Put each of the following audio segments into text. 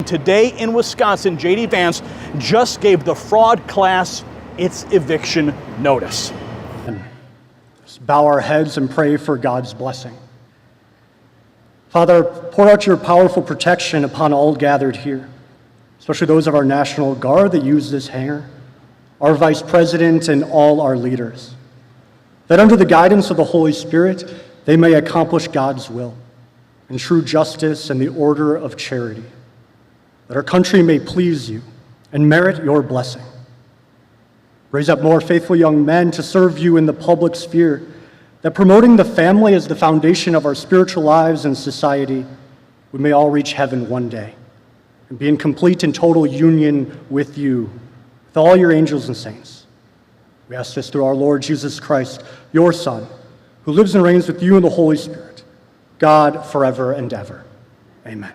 today in Wisconsin, JD Vance just gave the fraud class its eviction notice. Let's bow our heads and pray for God's blessing. Father, pour out your powerful protection upon all gathered here, especially those of our National Guard that use this hangar, our Vice President, and all our leaders, that under the guidance of the Holy Spirit, they may accomplish God's will in true justice and the order of charity, that our country may please you and merit your blessing. Raise up more faithful young men to serve you in the public sphere, that promoting the family as the foundation of our spiritual lives and society, we may all reach heaven one day and be in complete and total union with you, with all your angels and saints. We ask this through our Lord Jesus Christ, your Son, who lives and reigns with you in the Holy Spirit, God forever and ever. Amen.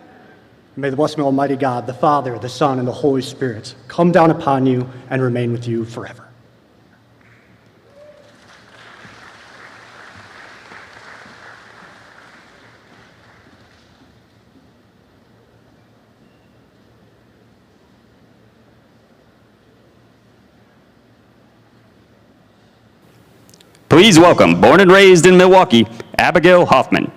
And may the blessing of Almighty God, the Father, the Son, and the Holy Spirit come down upon you and remain with you forever. Please welcome, born and raised in Milwaukee, Abigail Hoffman.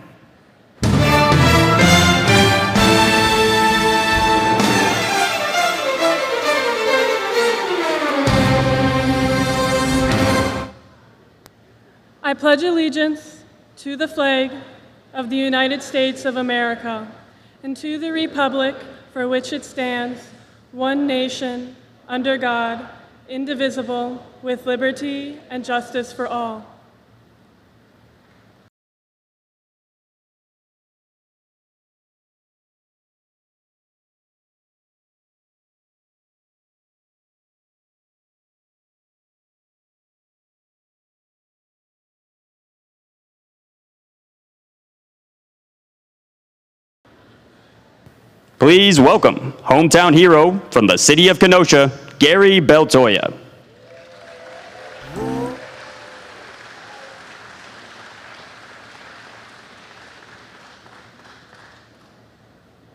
I pledge allegiance to the flag of the United States of America and to the republic for which it stands, one nation, under God, indivisible, with liberty and justice for all. Please welcome hometown hero from the city of Kenosha, Gary Beltoya.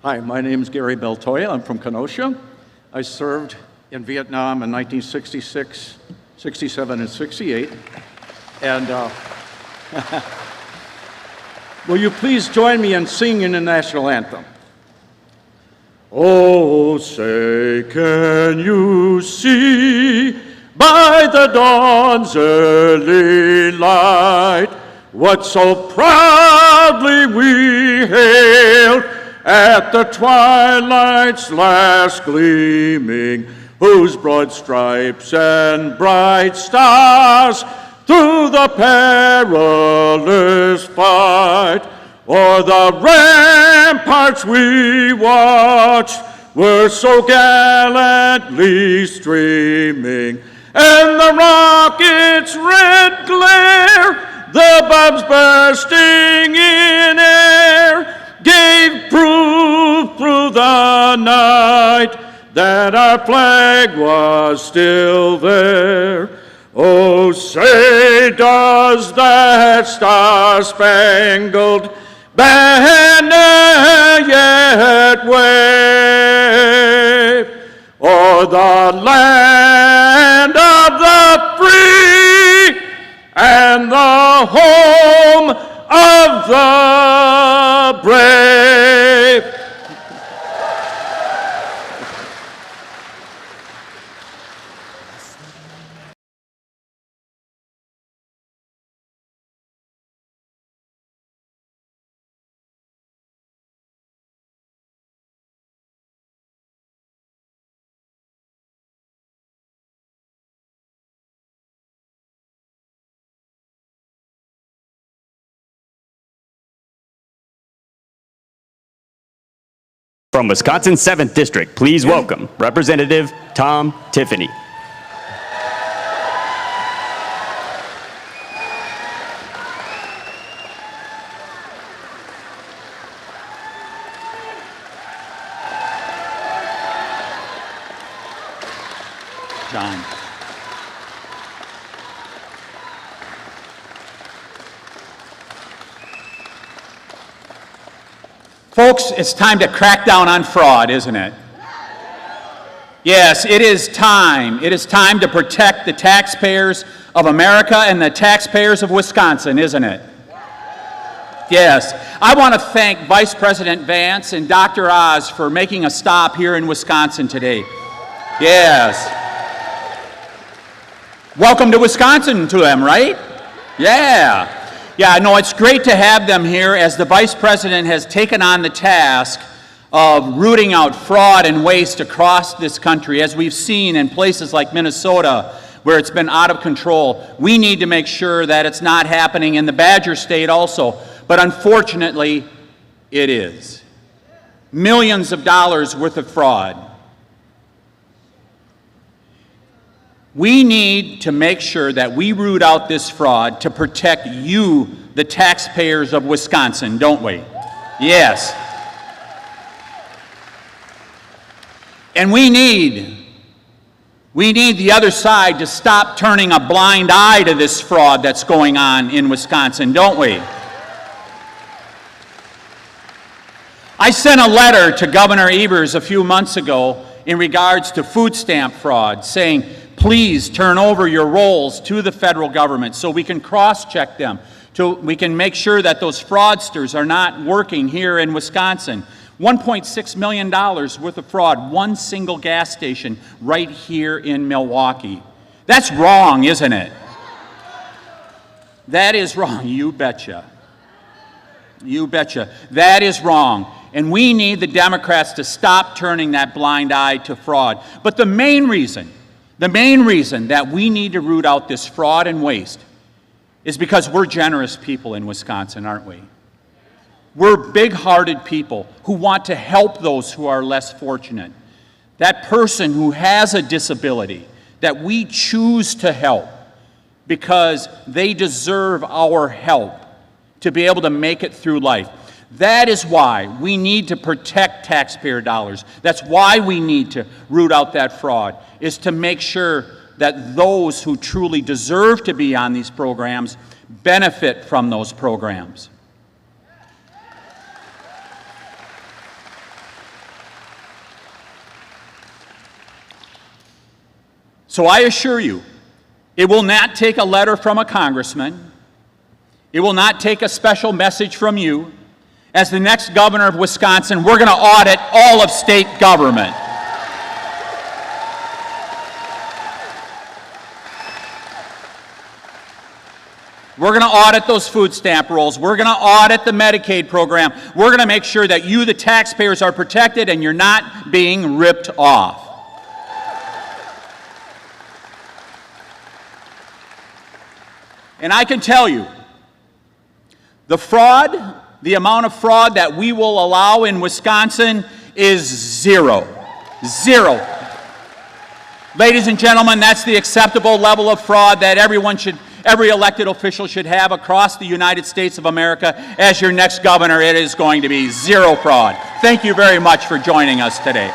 Hi, my name is Gary Beltoya. I'm from Kenosha. I served in Vietnam in 1966, 67, and 68. And will you please join me in singing the national anthem? Oh, say, can you see by the dawn's early light what so proudly we hailed at the twilight's last gleaming, whose broad stripes and bright stars through the perilous fight o'er the ramparts we watched were so gallantly streaming, and the rocket's red glare, the bombs bursting in air, gave proof through the night that our flag was still there. Oh, say, does that star-spangled banner yet wave o'er the land of the free and the home of the brave? From Wisconsin's 7th District, please welcome Representative Tom Tiffany. John. Folks, it's time to crack down on fraud, isn't it? Yes, it is time. It is time to protect the taxpayers of America and the taxpayers of Wisconsin, isn't it? Yes. I want to thank Vice President Vance and Dr. Oz for making a stop here in Wisconsin today. Yes. Welcome to Wisconsin to them, right? Yeah. Yeah, no, it's great to have them here as the Vice President has taken on the task of rooting out fraud and waste across this country. As we've seen in places like Minnesota, where it's been out of control, we need to make sure that it's not happening in the Badger State also. But unfortunately, it is. Millions of dollars worth of fraud. We need to make sure that we root out this fraud to protect you, the taxpayers of Wisconsin, don't we? Yes. And we need the other side to stop turning a blind eye to this fraud that's going on in Wisconsin, don't we? I sent a letter to Governor Evers a few months ago in regards to food stamp fraud, saying, please turn over your rolls to the federal government so we can cross-check them, so we can make sure that those fraudsters are not working here in Wisconsin. $1.6 million worth of fraud, one single gas station right here in Milwaukee. That's wrong, isn't it? That is wrong, you betcha. You betcha. That is wrong. And we need the Democrats to stop turning that blind eye to fraud. But the main reason that we need to root out this fraud and waste is because we're generous people in Wisconsin, aren't we? We're big-hearted people who want to help those who are less fortunate. That person who has a disability that we choose to help because they deserve our help to be able to make it through life. That is why we need to protect taxpayer dollars. That's why we need to root out that fraud, is to make sure that those who truly deserve to be on these programs benefit from those programs. So I assure you, it will not take a letter from a congressman. It will not take a special message from you. As the next governor of Wisconsin, we're going to audit all of state government. We're going to audit those food stamp rolls. We're going to audit the Medicaid program. We're going to make sure that you, the taxpayers, are protected and you're not being ripped off. And I can tell you, the amount of fraud that we will allow in Wisconsin is zero. Zero. Ladies and gentlemen, that's the acceptable level of fraud that every elected official should have across the United States of America. As your next governor, it is going to be zero fraud. Thank you very much for joining us today.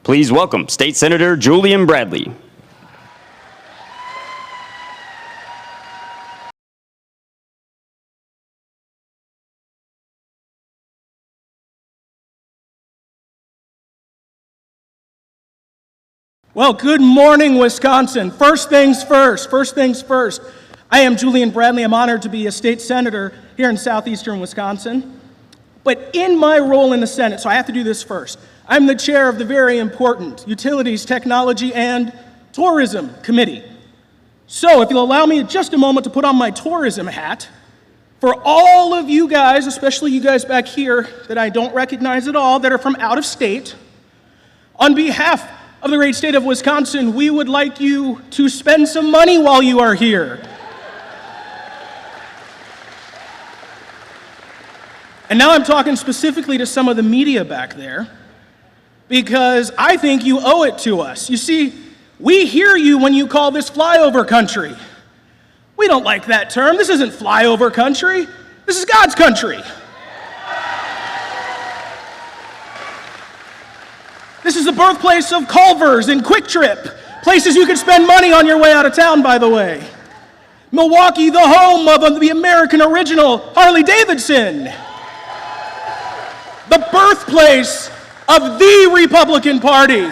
Please welcome State Senator Julian Bradley. Well, good morning, Wisconsin. First things first. I am Julian Bradley. I'm honored to be a state senator here in southeastern Wisconsin. But in my role in the Senate, so I have to do this first, I'm the chair of the very important Utilities, Technology, and Tourism Committee. So if you'll allow me just a moment to put on my tourism hat, for all of you guys, especially you guys back here that I don't recognize at all, that are from out of state, on behalf of the great state of Wisconsin, we would like you to spend some money while you are here. And now I'm talking specifically to some of the media back there, because I think you owe it to us. You see, we hear you when you call this flyover country. We don't like that term. This isn't flyover country. This is God's country. This is the birthplace of Culver's and Quick Trip, places you can spend money on your way out of town, by the way. Milwaukee, the home of the American original Harley Davidson. The birthplace of the Republican Party.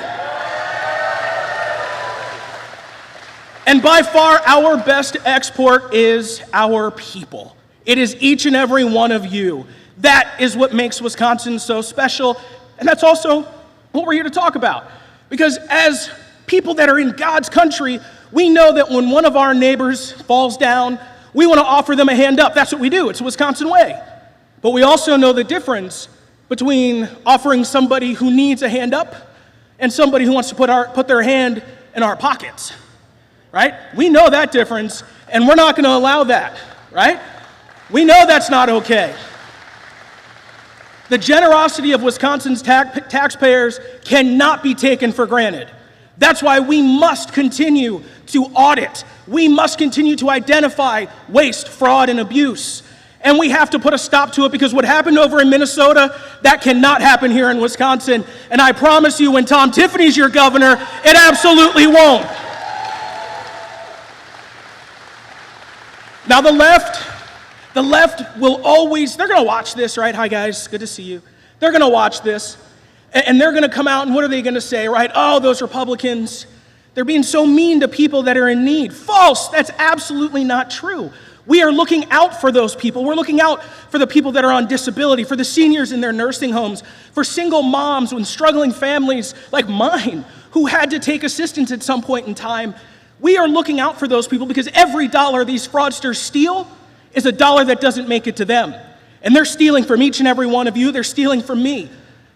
And by far, our best export is our people. It is each and every one of you. That is what makes Wisconsin so special, and that's also what we're here to talk about. Because as people that are in God's country, we know that when one of our neighbors falls down, we want to offer them a hand up. That's what we do. It's a Wisconsin way. But we also know the difference between offering somebody who needs a hand up and somebody who wants to put their hand in our pockets. Right? We know that difference, and we're not going to allow that, right? We know that's not okay. The generosity of Wisconsin's taxpayers cannot be taken for granted. That's why we must continue to audit. We must continue to identify waste, fraud, and abuse. And we have to put a stop to it, because what happened over in Minnesota, that cannot happen here in Wisconsin. And I promise you, when Tom Tiffany's your governor, it absolutely won't. Now the left will always, they're going to watch this, right? Hi guys, good to see you. They're going to watch this, and they're going to come out, and what are they going to say, right? Oh, those Republicans, they're being so mean to people that are in need. False, that's absolutely not true. We are looking out for those people. We're looking out for the people that are on disability, for the seniors in their nursing homes, for single moms and struggling families like mine who had to take assistance at some point in time. We are looking out for those people, because every dollar these fraudsters steal is a dollar that doesn't make it to them. And they're stealing from each and every one of you. They're stealing from me.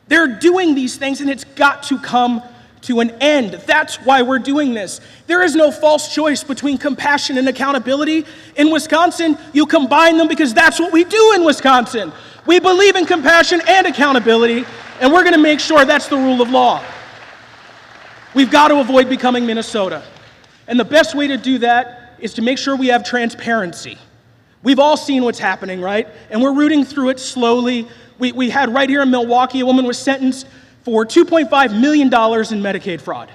They're doing these things, and it's got to come to an end. That's why we're doing this. There is no false choice between compassion and accountability. In Wisconsin, you combine them, because that's what we do in Wisconsin. We believe in compassion and accountability, and we're going to make sure that's the rule of law. We've got to avoid becoming Minnesota. And the best way to do that is to make sure we have transparency. We've all seen what's happening, right? And we're rooting through it slowly. We had right here in Milwaukee, a woman was sentenced for $2.5 million in Medicaid fraud.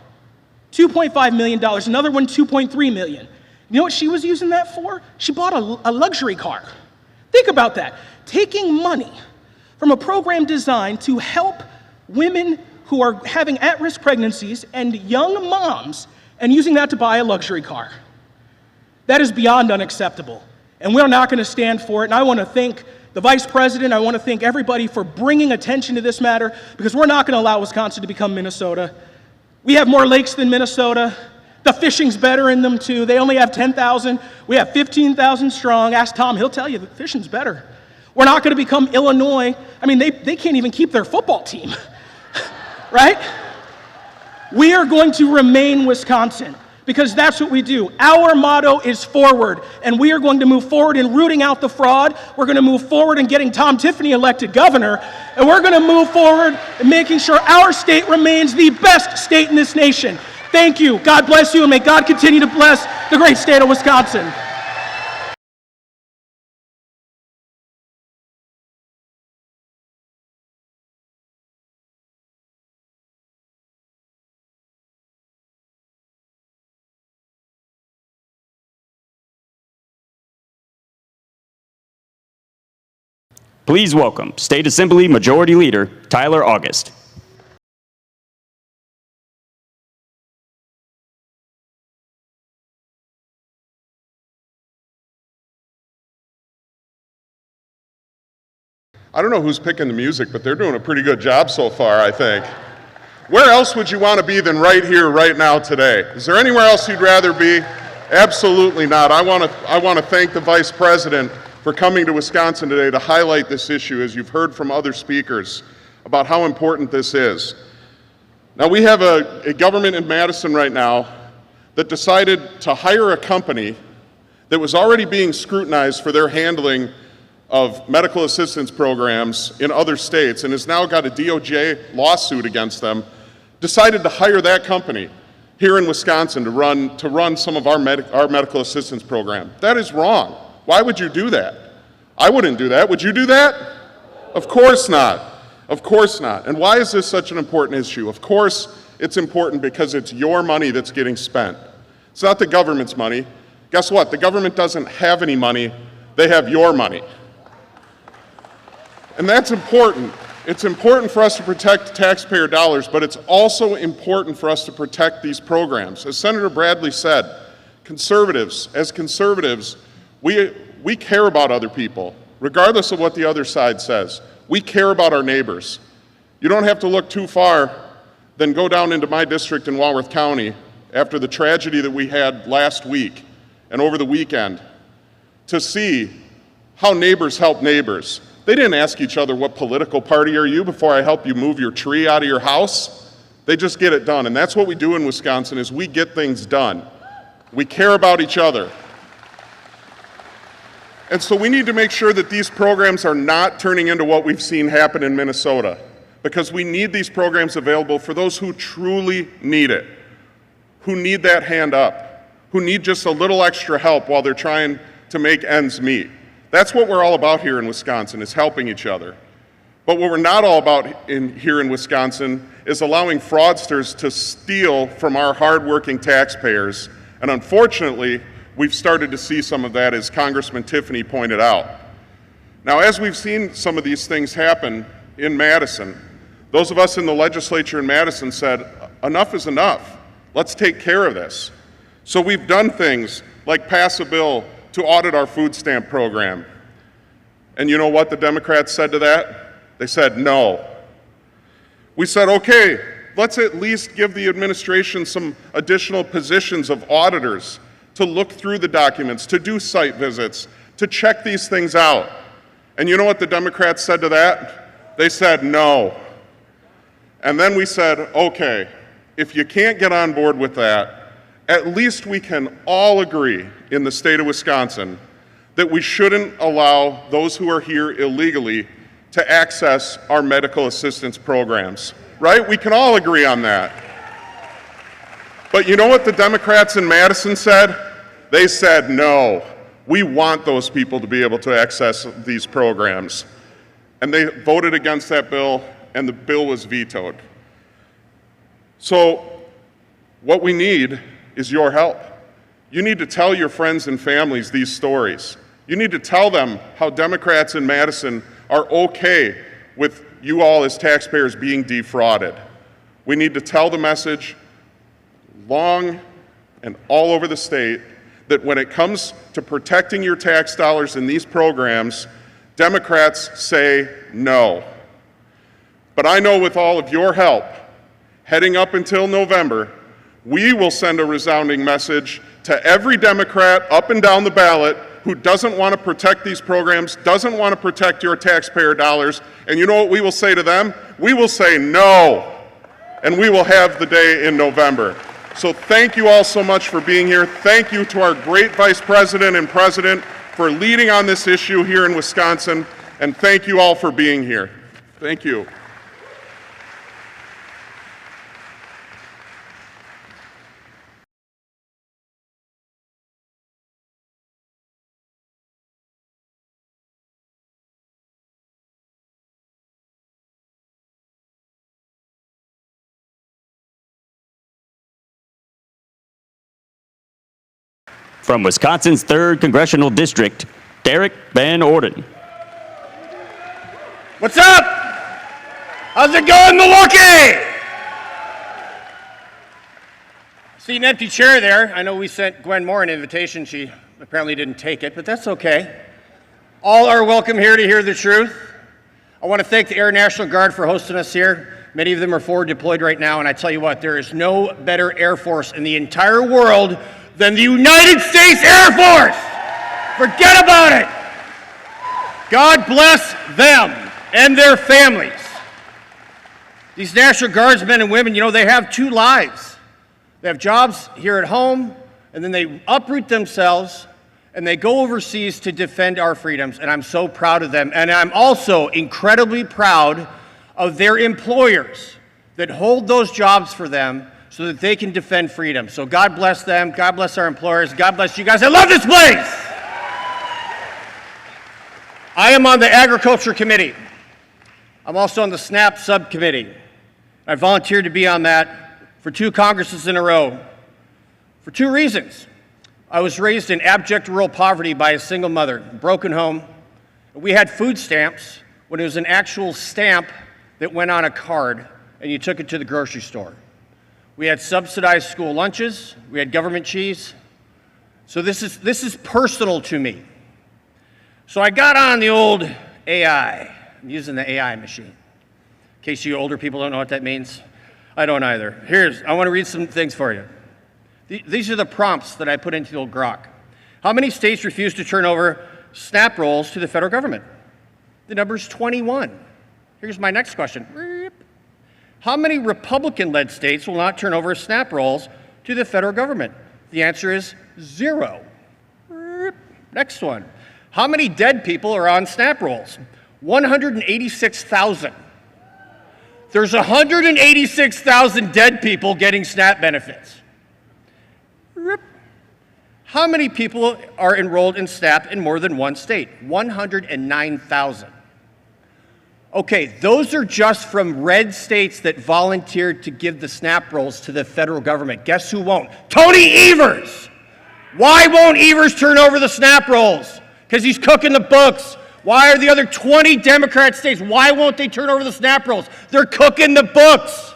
$2.5 million. Another one, $2.3 million. You know what she was using that for? She bought a luxury car. Think about that. Taking money from a program designed to help women who are having at-risk pregnancies and young moms, and using that to buy a luxury car. That is beyond unacceptable, and we're not going to stand for it. And I want to thank the Vice President, I want to thank everybody for bringing attention to this matter, because we're not going to allow Wisconsin to become Minnesota. We have more lakes than Minnesota. The fishing's better in them too. They only have 10,000. We have 15,000 strong. Ask Tom, he'll tell you the fishing's better. We're not going to become Illinois. I mean, they can't even keep their football team, right? We are going to remain Wisconsin, because that's what we do. Our motto is forward, and we are going to move forward in rooting out the fraud. We're going to move forward in getting Tom Tiffany elected governor, and we're going to move forward in making sure our state remains the best state in this nation. Thank you. God bless you, and may God continue to bless the great state of Wisconsin. Please welcome State Assembly Majority Leader Tyler August. I don't know who's picking the music, but they're doing a pretty good job so far, I think. Where else would you want to be than right here, right now, today? Is there anywhere else you'd rather be? Absolutely not. I want to thank the Vice President for coming to Wisconsin today to highlight this issue, as you've heard from other speakers, about how important this is. Now, we have a government in Madison right now that decided to hire a company that was already being scrutinized for their handling of medical assistance programs in other states, and has now got a DOJ lawsuit against them, decided to hire that company here in Wisconsin to run some of our medical assistance program. That is wrong. Why would you do that? I wouldn't do that. Would you do that? Of course not. Of course not. And why is this such an important issue? Of course it's important because it's your money that's getting spent. It's not the government's money. Guess what? The government doesn't have any money. They have your money. And that's important. It's important for us to protect taxpayer dollars, but it's also important for us to protect these programs. As Senator Bradley said, as conservatives, we care about other people, regardless of what the other side says. We care about our neighbors. You don't have to look too far, then go down into my district in Walworth County after the tragedy that we had last week and over the weekend to see how neighbors help neighbors. They didn't ask each other, what political party are you, before I help you move your tree out of your house. They just get it done. And that's what we do in Wisconsin, is we get things done. We care about each other. And so we need to make sure that these programs are not turning into what we've seen happen in Minnesota, because we need these programs available for those who truly need it, who need that hand up, who need just a little extra help while they're trying to make ends meet. That's what we're all about here in Wisconsin, is helping each other. But what we're not all about here in Wisconsin is allowing fraudsters to steal from our hardworking taxpayers. And unfortunately, we've started to see some of that, as Congressman Tiffany pointed out. Now, as we've seen some of these things happen in Madison, those of us in the legislature in Madison said, enough is enough. Let's take care of this. So we've done things like pass a bill to audit our food stamp program. And you know what the Democrats said to that? They said no. We said, okay, let's at least give the administration some additional positions of auditors to look through the documents, to do site visits, to check these things out. And you know what the Democrats said to that? They said no. And then we said, okay, if you can't get on board with that, at least we can all agree in the state of Wisconsin that we shouldn't allow those who are here illegally to access our medical assistance programs, right? We can all agree on that. But you know what the Democrats in Madison said? They said, no, we want those people to be able to access these programs. And they voted against that bill, and the bill was vetoed. So what we need is your help. You need to tell your friends and families these stories. You need to tell them how Democrats in Madison are okay with you all as taxpayers being defrauded. We need to tell the message long and all over the state that when it comes to protecting your tax dollars in these programs, Democrats say no. But I know with all of your help, heading up until November, we will send a resounding message to every Democrat up and down the ballot who doesn't want to protect these programs, doesn't want to protect your taxpayer dollars. And you know what we will say to them? We will say no, and we will have the day in November. So thank you all so much for being here. Thank you to our great Vice President and President for leading on this issue here in Wisconsin, and thank you all for being here. Thank you. From Wisconsin's 3rd Congressional District, Derek Van Orden. What's up? How's it going, Milwaukee? See an empty chair there. I know we sent Gwen Moore an invitation. She apparently didn't take it, but that's okay. All are welcome here to hear the truth. I want to thank the Air National Guard for hosting us here. Many of them are forward deployed right now, and I tell you what, there is no better Air Force in the entire world than the United States Air Force. Forget about it. God bless them and their families. These National Guardsmen and women, you know, they have 2 lives. They have jobs here at home, and then they uproot themselves, and they go overseas to defend our freedoms, and I'm so proud of them. And I'm also incredibly proud of their employers that hold those jobs for them so that they can defend freedom. So God bless them, God bless our employers, God bless you guys. I love this place! I am on the Agriculture Committee. I'm also on the SNAP subcommittee. I volunteered to be on that for 2 Congresses in a row for 2 reasons. I was raised in abject rural poverty by a single mother, broken home. We had food stamps when it was an actual stamp that went on a card and you took it to the grocery store. We had subsidized school lunches, we had government cheese. So this is personal to me. So I got on the old AI. I'm using the AI machine. In case you older people don't know what that means, I don't either. I want to read some things for you. These are the prompts that I put into the old Grok. How many states refuse to turn over SNAP rolls to the federal government? The number is 21. Here's my next question. How many Republican-led states will not turn over SNAP rolls to the federal government? The answer is 0. Next one. How many dead people are on SNAP rolls? 186,000. There's 186,000 dead people getting SNAP benefits. How many people are enrolled in SNAP in more than one state? 109,000. Okay, those are just from red states that volunteered to give the SNAP rolls to the federal government. Guess who won't? Tony Evers! Why won't Evers turn over the SNAP rolls? Because he's cooking the books. Why are the other 20 Democrat states, why won't they turn over the SNAP rolls? They're cooking the books.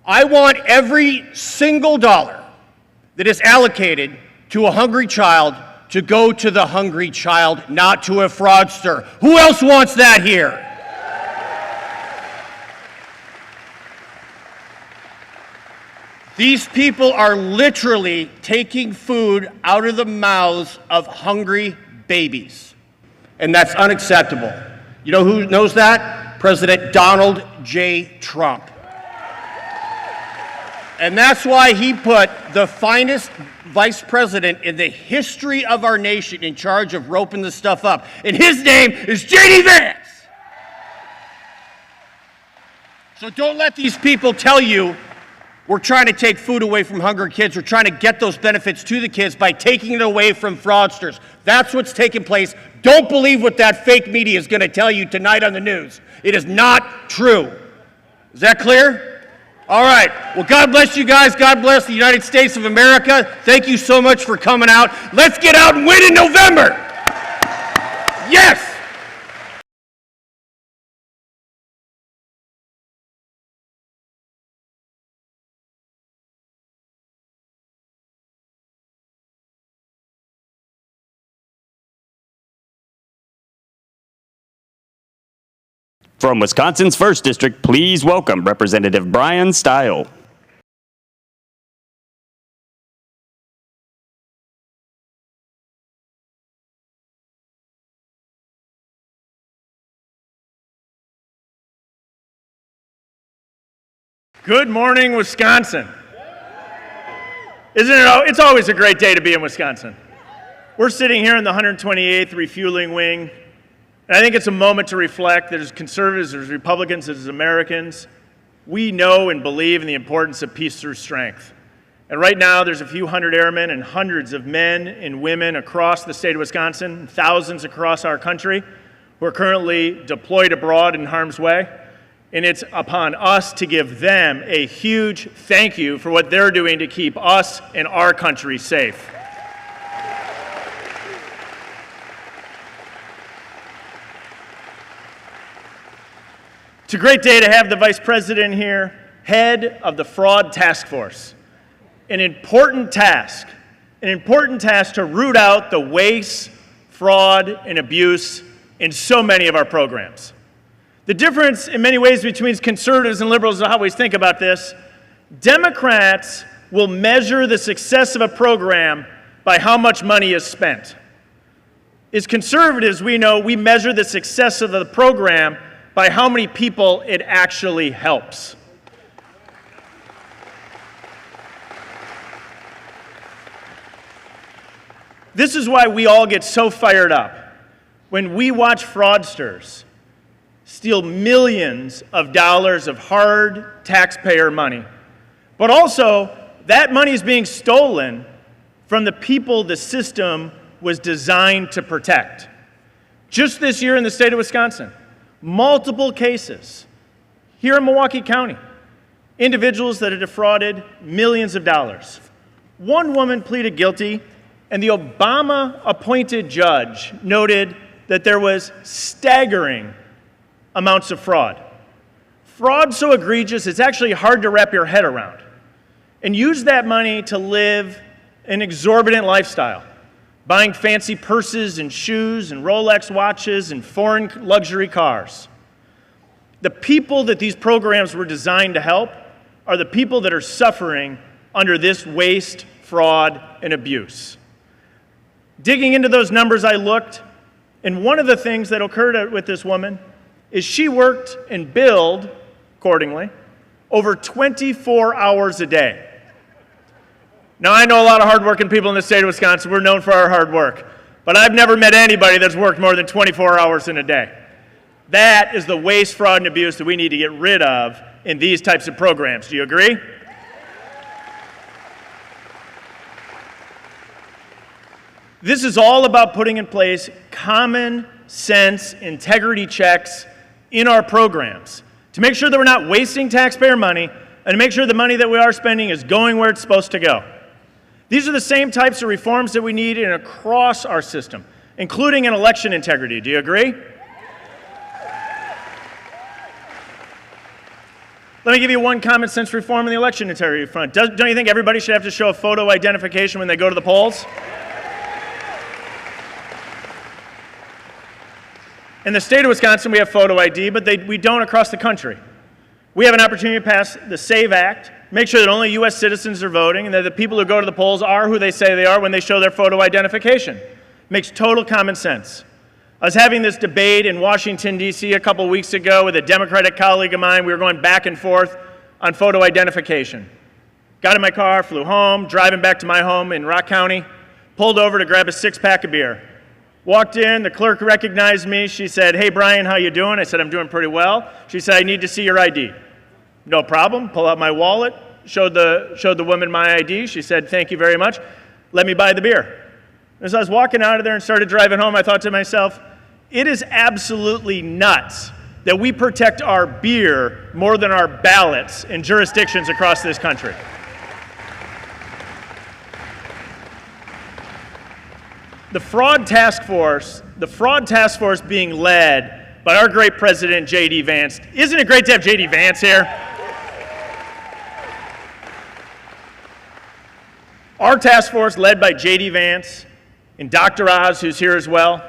I want every single dollar that is allocated to a hungry child to go to the hungry child, not to a fraudster. Who else wants that here? These people are literally taking food out of the mouths of hungry babies. And that's unacceptable. You know who knows that? President Donald J. Trump. And that's why he put the finest vice president in the history of our nation in charge of roping this stuff up. And his name is JD Vance. So don't let these people tell you we're trying to take food away from hungry kids. We're trying to get those benefits to the kids by taking it away from fraudsters. That's what's taking place. Don't believe what that fake media is going to tell you tonight on the news. It is not true. Is that clear? All right. Well, God bless you guys. God bless the United States of America. Thank you so much for coming out. Let's get out and win in November. Yes. From Wisconsin's 1st District, please welcome Representative Brian Stile. Good morning, Wisconsin. Isn't it? It's always a great day to be in Wisconsin. We're sitting here in the 128th Refueling Wing. And I think it's a moment to reflect that as conservatives, as Republicans, as Americans, we know and believe in the importance of peace through strength. And right now, there's a few hundred airmen and hundreds of men and women across the state of Wisconsin, thousands across our country, who are currently deployed abroad in harm's way. And it's upon us to give them a huge thank you for what they're doing to keep us and our country safe. It's a great day to have the Vice President here, head of the Fraud Task Force. An important task to root out the waste, fraud, and abuse in so many of our programs. The difference in many ways between conservatives and liberals is how we think about this. Democrats will measure the success of a program by how much money is spent. As conservatives, we know we measure the success of the program by how many people it actually helps. This is why we all get so fired up when we watch fraudsters steal millions of dollars of hard taxpayer money. But also, that money is being stolen from the people the system was designed to protect. Just this year in the state of Wisconsin, multiple cases here in Milwaukee County, individuals that have defrauded millions of dollars. One woman pleaded guilty, and the Obama-appointed judge noted that there was staggering amounts of fraud. Fraud so egregious, it's actually hard to wrap your head around. And use that money to live an exorbitant lifestyle, buying fancy purses and shoes and Rolex watches and foreign luxury cars. The people that these programs were designed to help are the people that are suffering under this waste, fraud, and abuse. Digging into those numbers, I looked, and one of the things that occurred with this woman is she worked and billed, accordingly, over 24 hours a day. Now, I know a lot of hardworking people in the state of Wisconsin. We're known for our hard work. But I've never met anybody that's worked more than 24 hours in a day. That is the waste, fraud, and abuse that we need to get rid of in these types of programs. Do you agree? This is all about putting in place common sense integrity checks in our programs to make sure that we're not wasting taxpayer money and to make sure the money that we are spending is going where it's supposed to go. These are the same types of reforms that we need across our system, including in election integrity. Do you agree? Let me give you one common sense reform in the election integrity front. Don't you think everybody should have to show a photo identification when they go to the polls? In the state of Wisconsin, we have photo ID, but we don't across the country. We have an opportunity to pass the SAVE Act, make sure that only U.S. citizens are voting, and that the people who go to the polls are who they say they are when they show their photo identification. Makes total common sense. I was having this debate in Washington, D.C. a couple weeks ago with a Democratic colleague of mine. We were going back and forth on photo identification. Got in my car, flew home, driving back to my home in Rock County, pulled over to grab a six-pack of beer. Walked in, the clerk recognized me. She said, "Hey, Brian, how you doing?" I said, "I'm doing pretty well." She said, "I need to see your ID." No problem. Pull out my wallet, showed the woman my ID. She said, "Thank you very much. Let me buy the beer." As I was walking out of there and started driving home, I thought to myself, it is absolutely nuts that we protect our beer more than our ballots in jurisdictions across this country. The fraud task force being led by our great President JD Vance. Isn't it great to have JD Vance here? Our task force, led by JD Vance and Dr. Oz, who's here as well,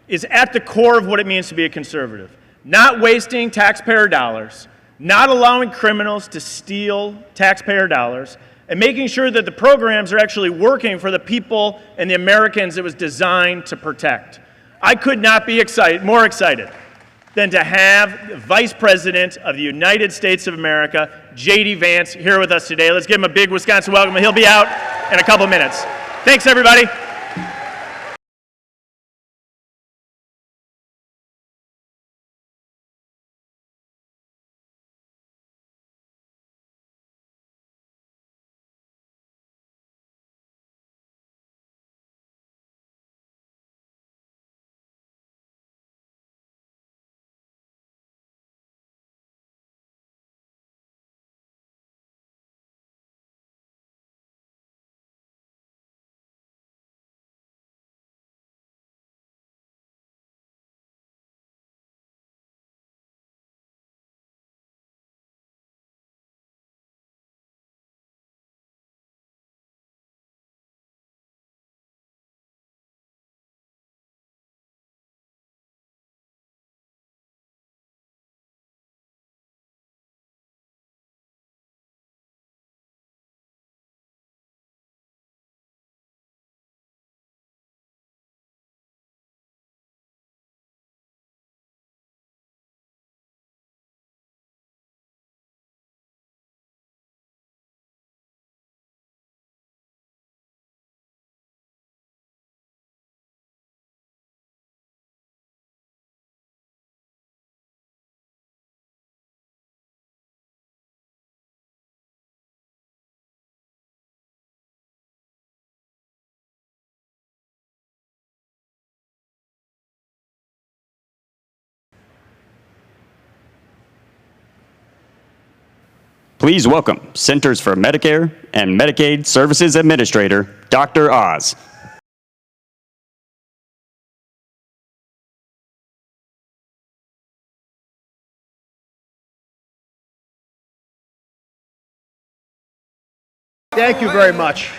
is at the core of what it means to be a conservative. Not wasting taxpayer dollars, not allowing criminals to steal taxpayer dollars, and making sure that the programs are actually working for the people and the Americans it was designed to protect. I could not be more excited than to have the Vice President of the United States of America, JD Vance, here with us today. Let's give him a big Wisconsin welcome. He'll be out in a couple minutes. Thanks, everybody. please welcome Centers for Medicare and Medicaid Services Administrator, Dr. Oz. Thank you very much.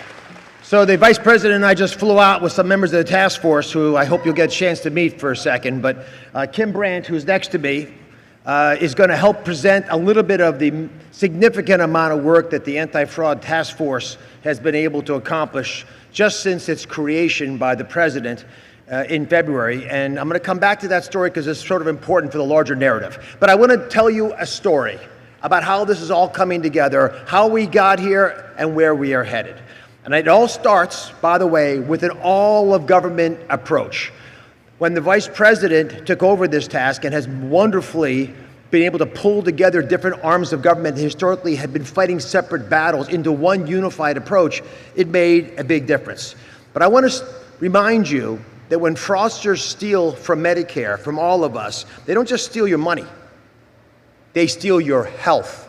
So the Vice President and I just flew out with some members of the task force who I hope you'll get a chance to meet for a second. But Kim Brandt, who's next to me, is going to help present a little bit of the significant amount of work that the Anti-Fraud Task Force has been able to accomplish just since its creation by the President in February. And I'm going to come back to that story because it's sort of important for the larger narrative. But I want to tell you a story about how this is all coming together, how we got here, and where we are headed. And it all starts, by the way, with an all-of-government approach. When the Vice President took over this task and has wonderfully been able to pull together different arms of government that historically had been fighting separate battles into one unified approach, it made a big difference. But I want to remind you that when fraudsters steal from Medicare, from all of us, they don't just steal your money. They steal your health.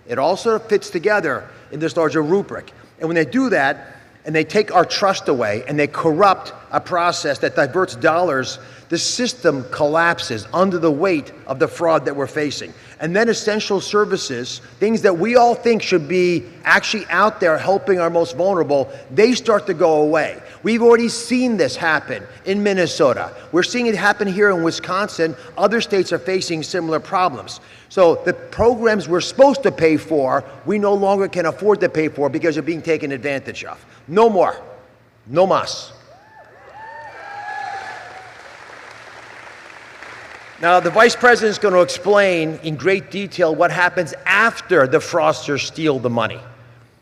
It all sort of fits together in this larger rubric. And when they do that, and they take our trust away, and they corrupt a process that diverts dollars, the system collapses under the weight of the fraud that we're facing. And then essential services, things that we all think should be actually out there helping our most vulnerable, they start to go away. We've already seen this happen in Minnesota. We're seeing it happen here in Wisconsin. Other states are facing similar problems. So the programs we're supposed to pay for, we no longer can afford to pay for because they're being taken advantage of. No more. No más. Now, the Vice President is going to explain in great detail what happens after the fraudsters steal the money.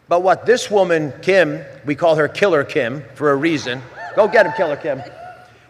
But what this woman, Kim, we call her Killer Kim for a reason. Go get him, Killer Kim.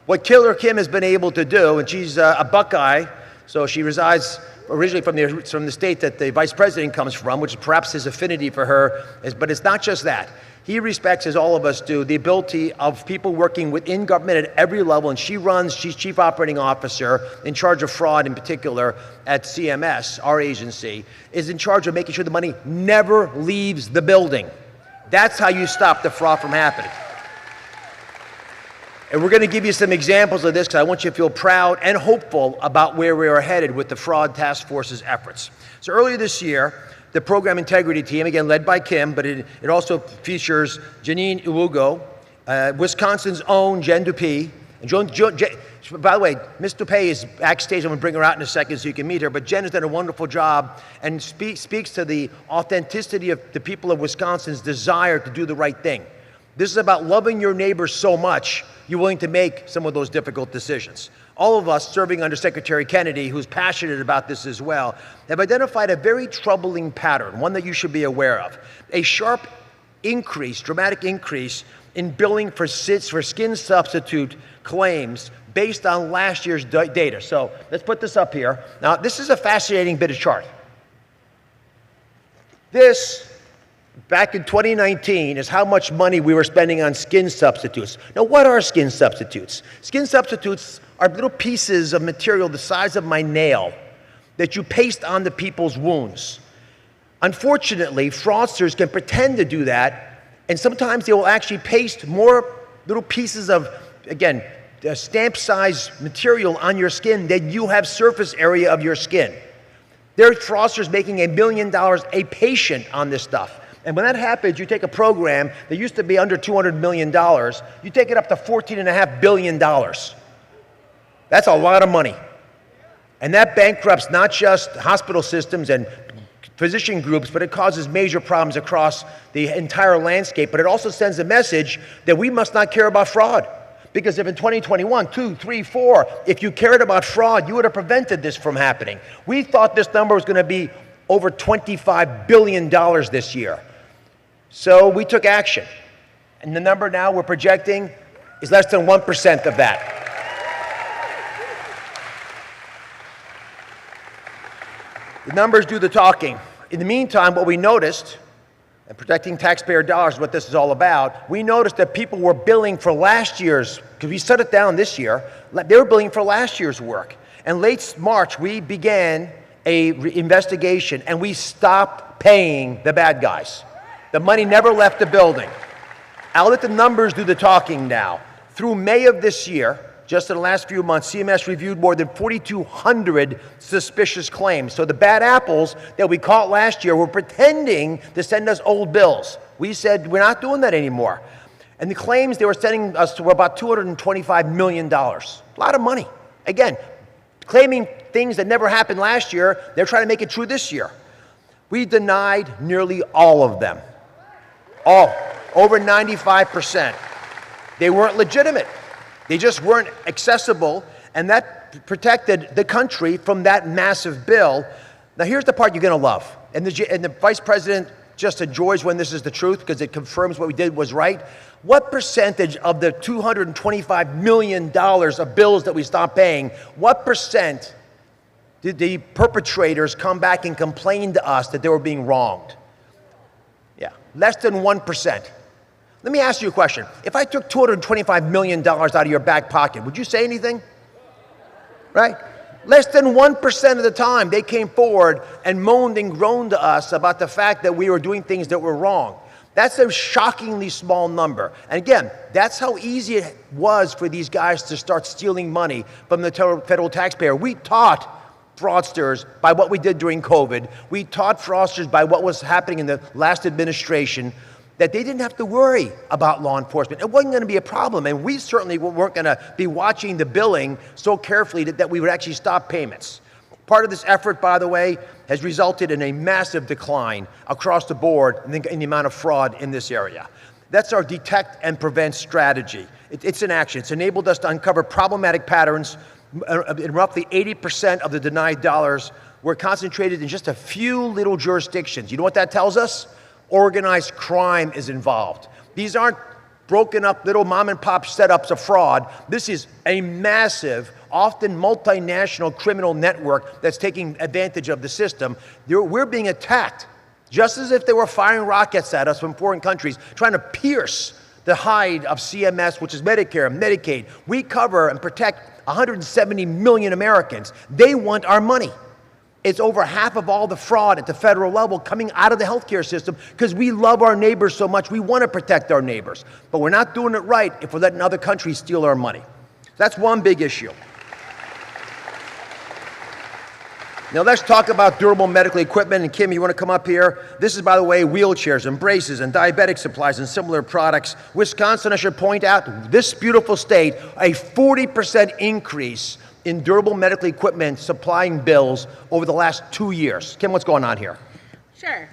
What Killer Kim has been able to do, and she's a Buckeye, so she resides originally from the state that the Vice President comes from, which is perhaps his affinity for her, but it's not just that. He respects, as all of us do, the ability of people working within government at every level, and she's Chief Operating Officer, in charge of fraud in particular at CMS, our agency, is in charge of making sure the money never leaves the building. That's how you stop the fraud from happening. And we're going to give you some examples of this because I want you to feel proud and hopeful about where we are headed with the Fraud Task Force's efforts. So earlier this year, the program integrity team, again led by Kim, but it also features Janine Iwugo, Wisconsin's own Jen Dupee. And by the way, Ms. Dupee is backstage. I'm going to bring her out in a second so you can meet her. But Jen has done a wonderful job and speaks to the authenticity of the people of Wisconsin's desire to do the right thing. This is about loving your neighbors so much you're willing to make some of those difficult decisions. All of us serving under Secretary Kennedy, who's passionate about this as well, have identified a very troubling pattern, one that you should be aware of. A sharp increase, dramatic increase in billing for skin substitute claims based on last year's data. So let's put this up here. Now, this is a fascinating bit of chart. This, back in 2019, is how much money we were spending on skin substitutes. Now, what are skin substitutes? Skin substitutes are little pieces of material the size of my nail that you paste onto people's wounds. Unfortunately, fraudsters can pretend to do that, and sometimes they will actually paste more little pieces of, again, stamp-sized material on your skin than you have surface area of your skin. There are fraudsters making $1 million a patient on this stuff. And when that happens, you take a program that used to be under $200 million, you take it up to $14.5 billion. That's a lot of money. And that bankrupts not just hospital systems and physician groups, but it causes major problems across the entire landscape. But it also sends a message that we must not care about fraud. Because if in 2021, 2, 3, 4, if you cared about fraud, you would have prevented this from happening. We thought this number was going to be over $25 billion this year. So we took action. And the number now we're projecting is less than 1% of that. The numbers do the talking. In the meantime, what we noticed, and protecting taxpayer dollars is what this is all about, we noticed that people were billing for last year's, because we shut it down this year, they were billing for last year's work. And late March, we began an investigation, and we stopped paying the bad guys. The money never left the building. I'll let the numbers do the talking now. Through May of this year, just in the last few months, CMS reviewed more than 4,200 suspicious claims. So the bad apples that we caught last year were pretending to send us old bills. We said, we're not doing that anymore. And the claims they were sending us were about $225 million. A lot of money. Again, claiming things that never happened last year, they're trying to make it true this year. We denied nearly all of them. All. Over 95%. They weren't legitimate. They just weren't accessible, and that protected the country from that massive bill. Now, here's the part you're going to love. And the Vice President just enjoys when this is the truth because it confirms what we did was right. What percentage of the $225 million of bills that we stopped paying, what percent did the perpetrators come back and complain to us that they were being wronged? Yeah, less than 1%. Let me ask you a question. If I took $225 million out of your back pocket, would you say anything? Right? Less than 1% of the time they came forward and moaned and groaned to us about the fact that we were doing things that were wrong. That's a shockingly small number. And again, that's how easy it was for these guys to start stealing money from the federal taxpayer. We taught fraudsters by what we did during COVID. We taught fraudsters by what was happening in the last administration that they didn't have to worry about law enforcement. It wasn't going to be a problem, and we certainly weren't going to be watching the billing so carefully that we would actually stop payments. Part of this effort, by the way, has resulted in a massive decline across the board in the amount of fraud in this area. That's our detect and prevent strategy. It's in action. It's enabled us to uncover problematic patterns. In roughly 80% of the denied dollars were concentrated in just a few little jurisdictions. You know what that tells us? Organized crime is involved. These aren't broken up little mom and pop setups of fraud. This is a massive, often multinational criminal network that's taking advantage of the system. We're being attacked just as if they were firing rockets at us from foreign countries, trying to pierce the hide of CMS, which is Medicare and Medicaid. We cover and protect 170 million Americans. They want our money. It's over half of all the fraud at the federal level coming out of the healthcare system because we love our neighbors so much. We want to protect our neighbors. But we're not doing it right if we're letting other countries steal our money. That's one big issue. Now let's talk about durable medical equipment. And Kim, you want to come up here? This is, by the way, wheelchairs and braces and diabetic supplies and similar products. Wisconsin, I should point out, this beautiful state, a 40% increase in durable medical equipment supplying bills over the last 2 years. Kim, what's going on here? Sure.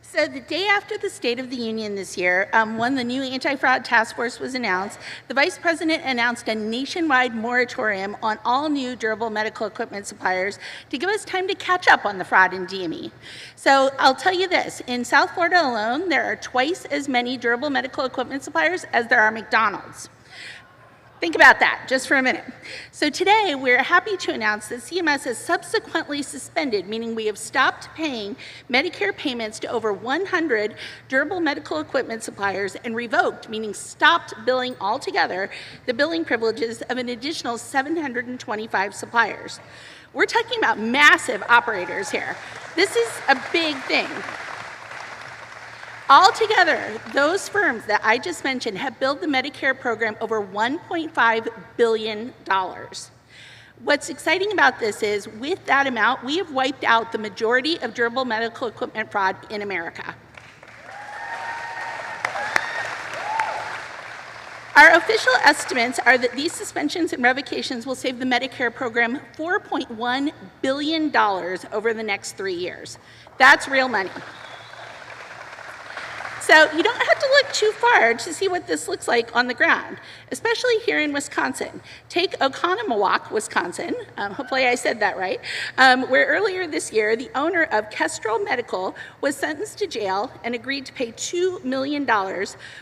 So the day after the State of the Union this year, when the new anti-fraud task force was announced, the Vice President announced a nationwide moratorium on all new durable medical equipment suppliers to give us time to catch up on the fraud in DME. So I'll tell you this, in South Florida alone, there are twice as many durable medical equipment suppliers as there are McDonald's. Think about that just for a minute. So today, we're happy to announce that CMS has subsequently suspended, meaning we have stopped paying Medicare payments to over 100 durable medical equipment suppliers and revoked, meaning stopped billing altogether, the billing privileges of an additional 725 suppliers. We're talking about massive operators here. This is a big thing. Altogether, those firms that I just mentioned have billed the Medicare program over $1.5 billion. What's exciting about this is, with that amount, we have wiped out the majority of durable medical equipment fraud in America. Our official estimates are that these suspensions and revocations will save the Medicare program $4.1 billion over the next 3 years. That's real money. So you don't have to look too far to see what this looks like on the ground, especially here in Wisconsin. Take Oconomowoc, Wisconsin, hopefully I said that right, where earlier this year, the owner of Kestrel Medical was sentenced to jail and agreed to pay $2 million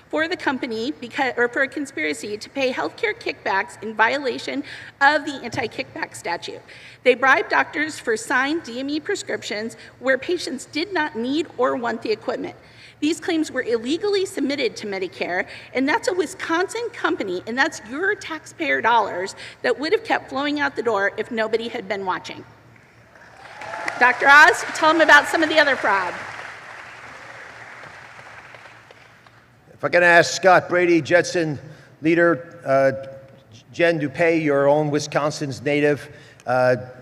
for the company for a conspiracy to pay healthcare kickbacks in violation of the anti-kickback statute. They bribed doctors for signed DME prescriptions where patients did not need or want the equipment. These claims were illegally submitted to Medicare, and that's a Wisconsin company, and that's your taxpayer dollars that would have kept flowing out the door if nobody had been watching. Dr. Oz, tell them about some of the other fraud. If I can ask Scott Brady, Jetson leader, Jen Dupay, your own Wisconsin's native,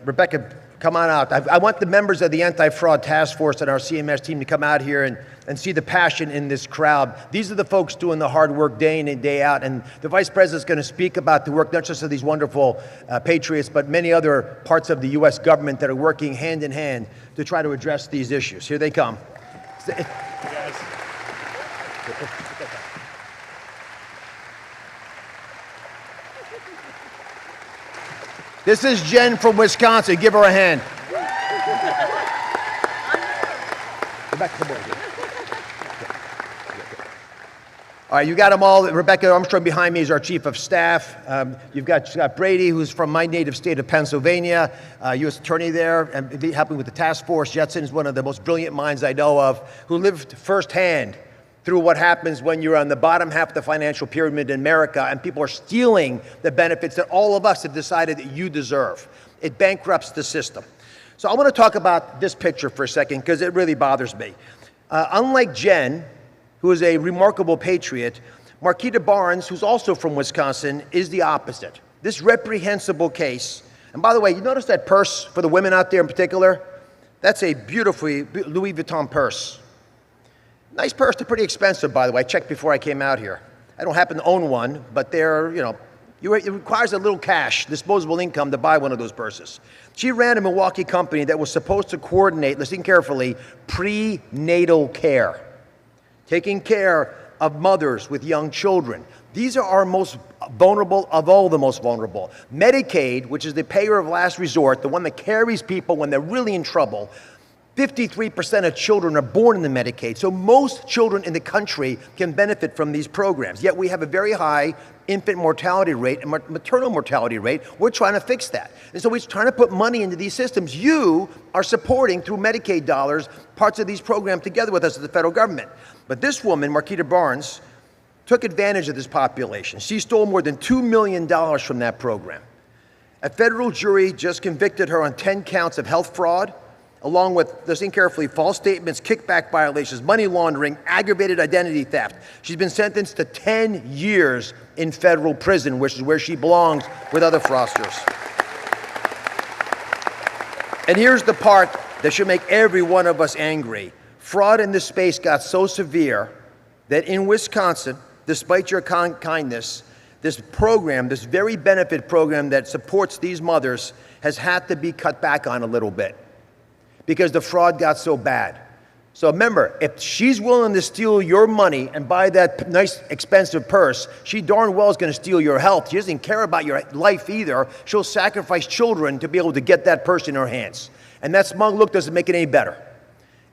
Rebecca, come on out. I want the members of the anti-fraud task force and our CMS team to come out here and see the passion in this crowd. These are the folks doing the hard work day in and day out, and the Vice President's going to speak about the work not just of these wonderful patriots, but many other parts of the U.S. government that are working hand in hand to try to address these issues. Here they come. This is Jen from Wisconsin. Give her a hand. Go back to the board. All right, you got them all. Rebecca Armstrong behind me is our chief of staff. You've got Scott Brady, who's from my native state of Pennsylvania, U.S. attorney there, and helping with the task force. Jetson is one of the most brilliant minds I know of, who lived firsthand through what happens when you're on the bottom half of the financial pyramid in America and people are stealing the benefits that all of us have decided that you deserve. It bankrupts the system. So I want to talk about this picture for a second because it really bothers me. Unlike Jen, who is a remarkable patriot, Marquita Barnes, who's also from Wisconsin, is the opposite. This reprehensible case, and by the way, you notice that purse for the women out there in particular? That's a beautifully Louis Vuitton purse. Nice purse, they're pretty expensive, by the way. I checked before I came out here. I don't happen to own one, but they're, it requires a little cash, disposable income to buy one of those purses. She ran a Milwaukee company that was supposed to coordinate, listen carefully, prenatal care, taking care of mothers with young children. These are our most vulnerable of all the most vulnerable. Medicaid, which is the payer of last resort, the one that carries people when they're really in trouble, 53% of children are born into Medicaid, so most children in the country can benefit from these programs. Yet we have a very high infant mortality rate and maternal mortality rate. We're trying to fix that. And so we're trying to put money into these systems. You are supporting, through Medicaid dollars, parts of these programs together with us as the federal government. But this woman, Marquita Barnes, took advantage of this population. She stole more than $2 million from that program. A federal jury just convicted her on 10 counts of health fraud, along with, listen carefully, false statements, kickback violations, money laundering, aggravated identity theft. She's been sentenced to 10 years in federal prison, which is where she belongs with other fraudsters. And here's the part that should make every one of us angry. Fraud in this space got so severe that in Wisconsin, despite your kindness, this program, this very benefit program that supports these mothers, has had to be cut back on a little bit, because the fraud got so bad. So remember, if she's willing to steal your money and buy that nice, expensive purse, she darn well is going to steal your health. She doesn't care about your life either. She'll sacrifice children to be able to get that purse in her hands. And that smug look doesn't make it any better.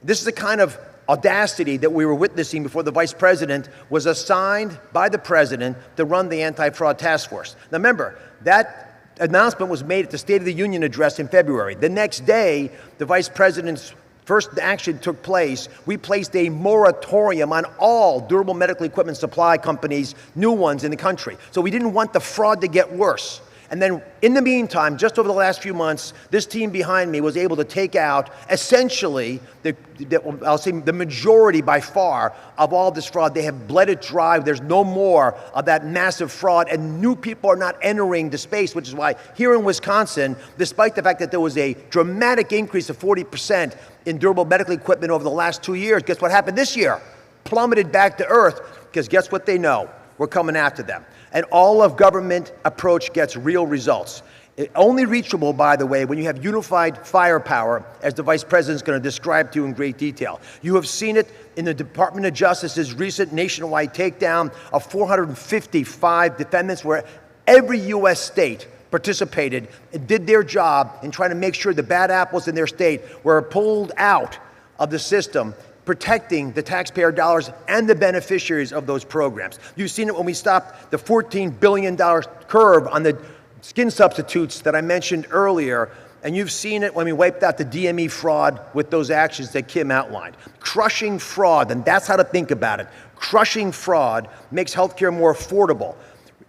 This is the kind of audacity that we were witnessing before the Vice President was assigned by the President to run the anti-fraud task force. Now remember, that announcement was made at the State of the Union address in February. The next day, the Vice President's first action took place. We placed a moratorium on all durable medical equipment supply companies, new ones in the country. So we didn't want the fraud to get worse. And then in the meantime, just over the last few months, this team behind me was able to take out essentially the majority by far of all this fraud. They have bled it dry. There's no more of that massive fraud, and new people are not entering the space, which is why here in Wisconsin, despite the fact that there was a dramatic increase of 40% in durable medical equipment over the last 2 years, guess what happened this year? Plummeted back to earth, because guess what they know? We're coming after them. An all-of-government approach gets real results. Only reachable, by the way, when you have unified firepower, as the Vice President's going to describe to you in great detail. You have seen it in the Department of Justice's recent nationwide takedown of 455 defendants, where every U.S. state participated and did their job in trying to make sure the bad apples in their state were pulled out of the system, protecting the taxpayer dollars and the beneficiaries of those programs. You've seen it when we stopped the $14 billion curve on the skin substitutes that I mentioned earlier, and you've seen it when we wiped out the DME fraud with those actions that Kim outlined. Crushing fraud, and that's how to think about it. Crushing fraud makes healthcare more affordable.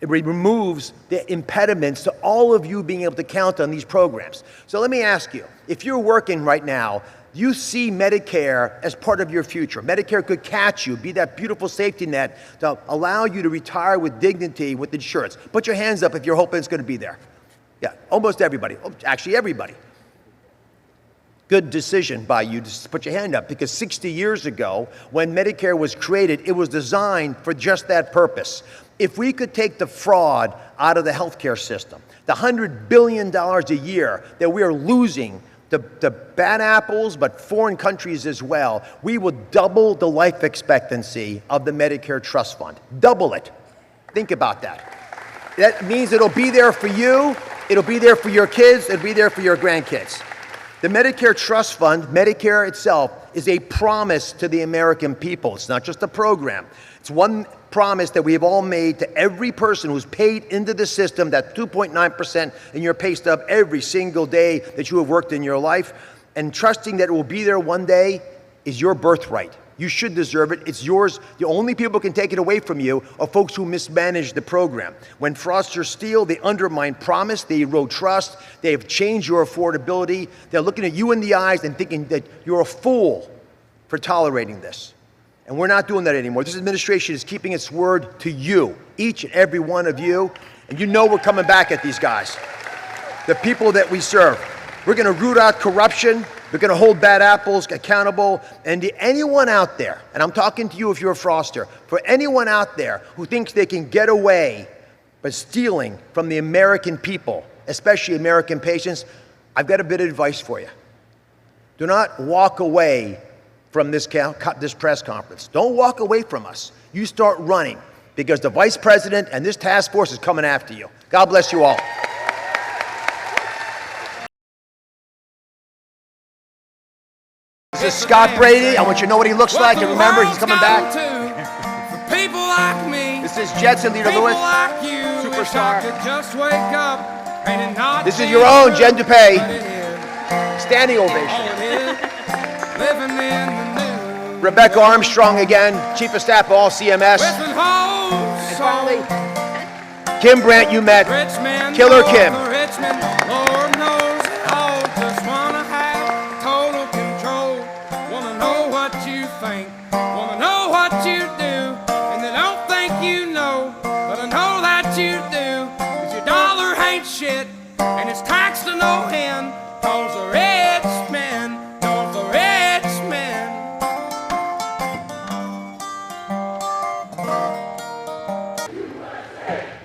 It removes the impediments to all of you being able to count on these programs. So let me ask you, if you're working right now, you see Medicare as part of your future. Medicare could catch you, be that beautiful safety net to allow you to retire with dignity with insurance. Put your hands up if you're hoping it's going to be there. Yeah, almost everybody. Actually, everybody. Good decision by you to put your hand up, because 60 years ago, when Medicare was created, it was designed for just that purpose. If we could take the fraud out of the healthcare system, the $100 billion a year that we are losing to bad apples, but foreign countries as well, we will double the life expectancy of the Medicare Trust Fund. Double it. Think about that. That means it'll be there for you, it'll be there for your kids, it'll be there for your grandkids. The Medicare Trust Fund, Medicare itself, is a promise to the American people. It's not just a program. It's one promise that we have all made to every person who's paid into the system, that 2.9% in your pay stub every single day that you have worked in your life. And trusting that it will be there one day is your birthright. You should deserve it. It's yours. The only people who can take it away from you are folks who mismanage the program. When fraudsters steal, they undermine promise, they erode trust, they have changed your affordability. They're looking at you in the eyes and thinking that you're a fool for tolerating this. And we're not doing that anymore. This administration is keeping its word to you, each and every one of you. And you know we're coming back at these guys, the people that we serve. We're going to root out corruption. We're going to hold bad apples accountable. And to anyone out there, and I'm talking to you if you're a fraudster, for anyone out there who thinks they can get away by stealing from the American people, especially American patients, I've got a bit of advice for you. Do not walk away from this press conference. Don't walk away from us. You start running, because the vice president and this task force is coming after you. God bless you all. This is Scott Brady. I want you to know what he looks like, and remember, he's coming back. For people like me, this is Jetson Leader Lewis, like you, superstar. Just wake up and not this is your own Jen DuPay. Standing ovation. Living in the new. Rebecca Armstrong again, Chief of Staff of all CMS. And finally, Kim Brandt, you met. Richmond, Killer Kim. Richmond, Lord knows it all. Just wanna have total control. Wanna know what you think. Wanna know what you do. And they don't think you know, but I know that you do. 'Cause your dollar ain't shit, and it's taxed to no end. 'Cause the rich men, 'cause the rich men.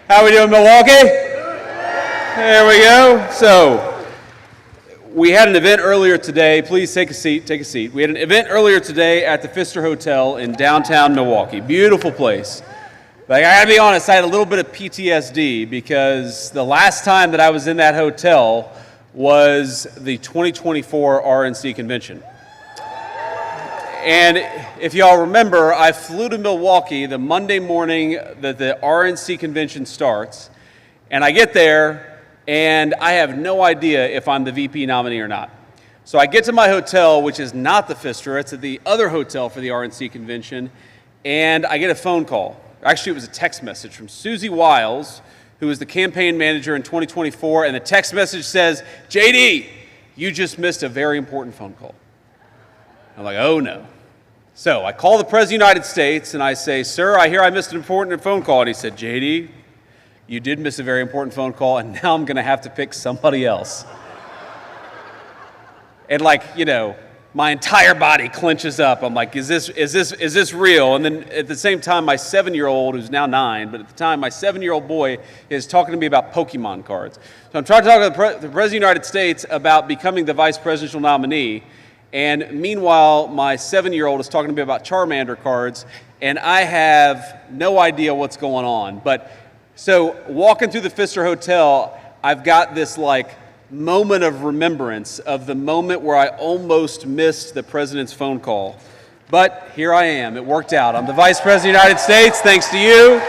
How we doing, Milwaukee? There we go. So, we had an event earlier today. Please take a seat, take a seat. We had an event earlier today at the Pfister Hotel in downtown Milwaukee. Beautiful place. Like, I gotta be honest, I had a little bit of PTSD because the last time that I was in that hotel was the 2024 RNC convention. And if y'all remember, I flew to Milwaukee the Monday morning that the RNC convention starts, and I get there, and I have no idea if I'm the VP nominee or not. So I get to my hotel, which is not the Pfister, it's at the other hotel for the RNC convention, and I get a phone call. Actually, it was a text message from Susie Wiles, who was the campaign manager in 2024, and the text message says, JD, you just missed a very important phone call. I'm like, oh no. So I call the President of the United States and I say, sir, I hear I missed an important phone call. And he said, JD, you did miss a very important phone call, and now I'm going to have to pick somebody else. And like, you know, my entire body clenches up. I'm like, is this real? And then at the same time, my 7-year-old, who's now 9, but at the time, my 7-year-old boy is talking to me about Pokemon cards. So I'm trying to talk to the President of the United States about becoming the vice presidential nominee. And meanwhile, my 7-year-old is talking to me about Charmander cards, and I have no idea what's going on. But so walking through the Pfister Hotel, I've got this like moment of remembrance of the moment where I almost missed the president's phone call. But here I am. It worked out. I'm the Vice President of the United States, thanks to you.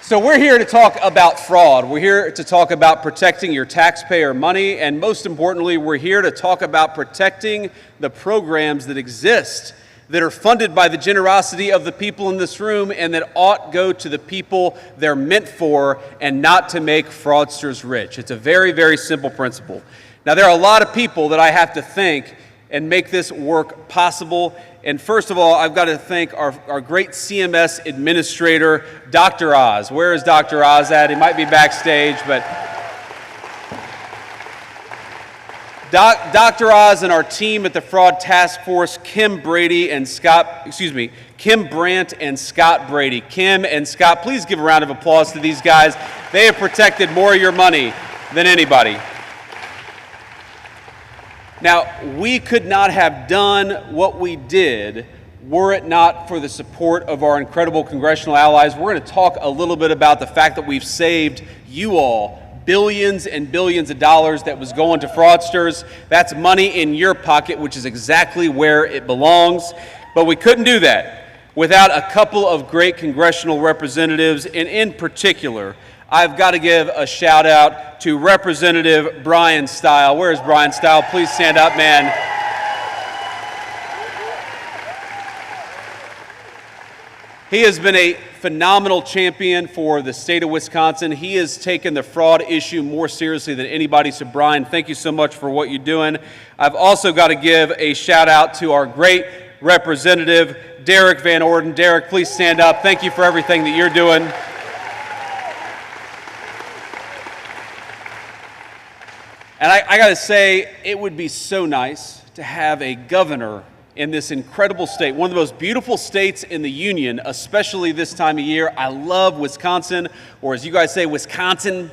So we're here to talk about fraud. We're here to talk about protecting your taxpayer money, and most importantly, we're here to talk about protecting the programs that exist that are funded by the generosity of the people in this room and that ought go to the people they're meant for and not to make fraudsters rich. It's a very, very simple principle. Now, there are a lot of people that I have to thank and make this work possible. And first of all, I've got to thank our great CMS administrator, Dr. Oz. Where is Dr. Oz at? He might be backstage, but Dr. Oz and our team at the Fraud Task Force, Kim Brandt and Scott Brady. Kim and Scott, please give a round of applause to these guys. They have protected more of your money than anybody. Now, we could not have done what we did were it not for the support of our incredible congressional allies. We're going to talk a little bit about the fact that we've saved you all billions and billions of dollars that was going to fraudsters. That's money in your pocket, which is exactly where it belongs. But we couldn't do that without a couple of great congressional representatives, and in particular, I've got to give a shout out to Representative Brian Stile. Where's Brian Stile? Please stand up, man. He has been a phenomenal champion for the state of Wisconsin. He has taken the fraud issue more seriously than anybody. So, Brian, thank you so much for what you're doing. I've also got to give a shout out to our great representative, Derek Van Orden. Derek, please stand up. Thank you for everything that you're doing. And I got to say, it would be so nice to have a governor in this incredible state, one of the most beautiful states in the union, especially this time of year. I love Wisconsin, or as you guys say, Wisconsin.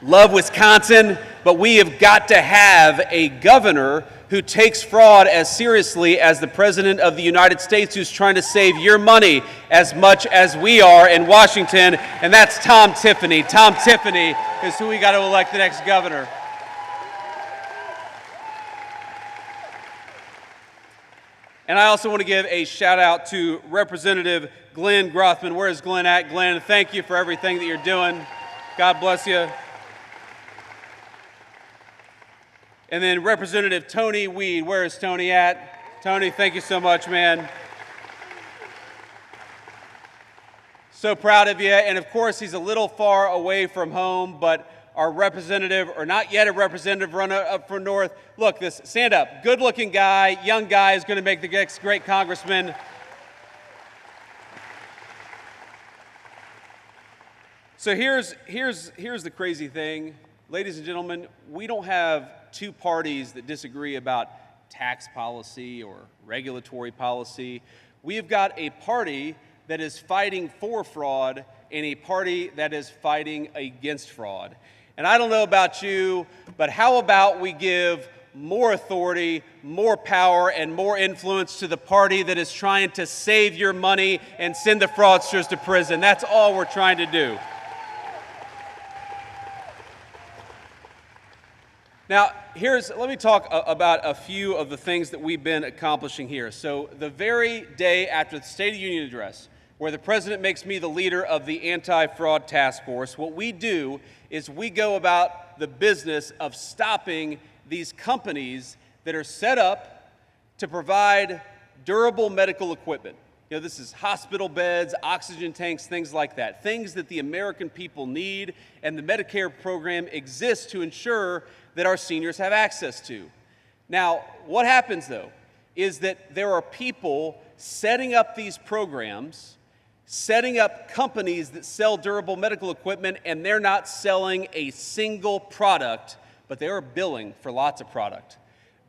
Love Wisconsin, but we have got to have a governor who takes fraud as seriously as the President of the United States, who's trying to save your money as much as we are in Washington, and that's Tom Tiffany. Tom Tiffany is who we got to elect the next governor. And I also want to give a shout out to Representative Glenn Grothman. Where is Glenn at? Glenn, thank you for everything that you're doing. God bless you. And then Representative Tony Weed. Where is Tony at? Tony, thank you so much, man. So proud of you. And of course, he's a little far away from home, but our representative, or not yet a representative, runner up for North. Look, this, stand up. Good-looking guy, young guy is going to make the next great congressman. So here's the crazy thing. Ladies and gentlemen, we don't have two parties that disagree about tax policy or regulatory policy. We have got a party that is fighting for fraud and a party that is fighting against fraud. And I don't know about you, but how about we give more authority, more power, and more influence to the party that is trying to save your money and send the fraudsters to prison? That's all we're trying to do. Now, let me talk about a few of the things that we've been accomplishing here. So the very day after the State of the Union address, where the president makes me the leader of the anti-fraud task force, what we do is we go about the business of stopping these companies that are set up to provide durable medical equipment. You know, this is hospital beds, oxygen tanks, things like that, things that the American people need, and the Medicare program exists to ensure that our seniors have access to. Now, what happens, though, is that there are people setting up these programs, setting up companies that sell durable medical equipment, and they're not selling a single product, but they are billing for lots of product.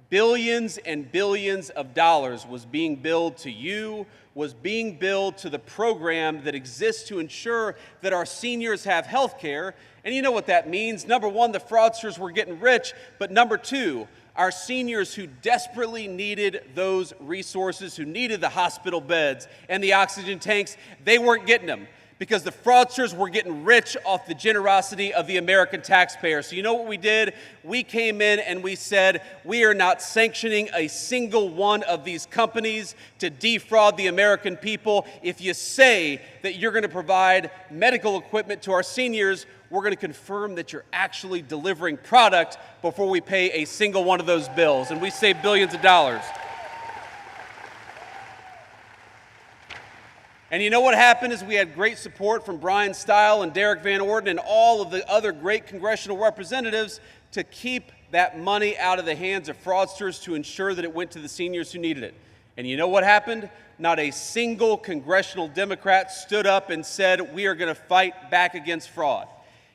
Billions and billions of dollars was being billed to you, was being billed to the program that exists to ensure that our seniors have health care. And you know what that means. Number one, the fraudsters were getting rich, but number two, our seniors who desperately needed those resources, who needed the hospital beds and the oxygen tanks, they weren't getting them because the fraudsters were getting rich off the generosity of the American taxpayer. So you know what we did? We came in and we said, we are not sanctioning a single one of these companies to defraud the American people. If you say that you're going to provide medical equipment to our seniors, we're going to confirm that you're actually delivering product before we pay a single one of those bills. And we save billions of dollars. And you know what happened is we had great support from Brian Stile and Derek Van Orden and all of the other great congressional representatives to keep that money out of the hands of fraudsters to ensure that it went to the seniors who needed it. And you know what happened? Not a single congressional Democrat stood up and said, we are going to fight back against fraud.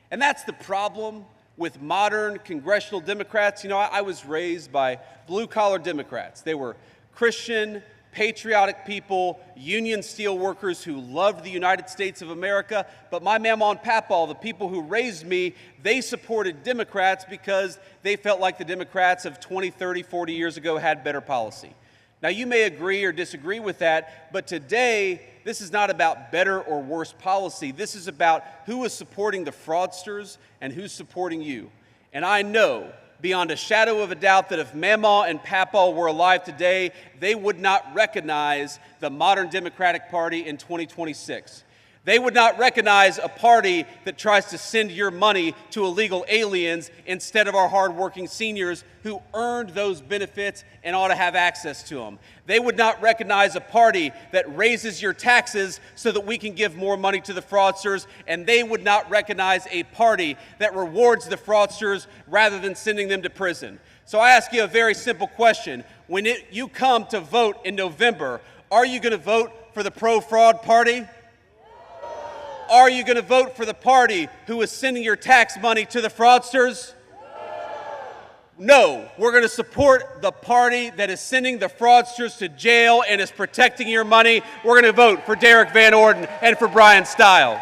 And that's the problem with modern congressional Democrats. You know, I was raised by blue-collar Democrats. They were Christian, patriotic people, union steel workers who loved the United States of America. But my mama and papa, the people who raised me, they supported Democrats because they felt like the Democrats of 20, 30, 40 years ago had better policy. Now, you may agree or disagree with that, but today, this is not about better or worse policy. This is about who is supporting the fraudsters and who's supporting you. And I know beyond a shadow of a doubt that if Mama and Papa were alive today, they would not recognize the modern Democratic Party in 2026. They would not recognize a party that tries to send your money to illegal aliens instead of our hardworking seniors who earned those benefits and ought to have access to them. They would not recognize a party that raises your taxes so that we can give more money to the fraudsters, and they would not recognize a party that rewards the fraudsters rather than sending them to prison. So I ask you a very simple question. When you come to vote in November, are you going to vote for the pro-fraud party? Are you going to vote for the party who is sending your tax money to the fraudsters? No, we're going to support the party that is sending the fraudsters to jail and is protecting your money. We're going to vote for Derek Van Orden and for Brian Stile.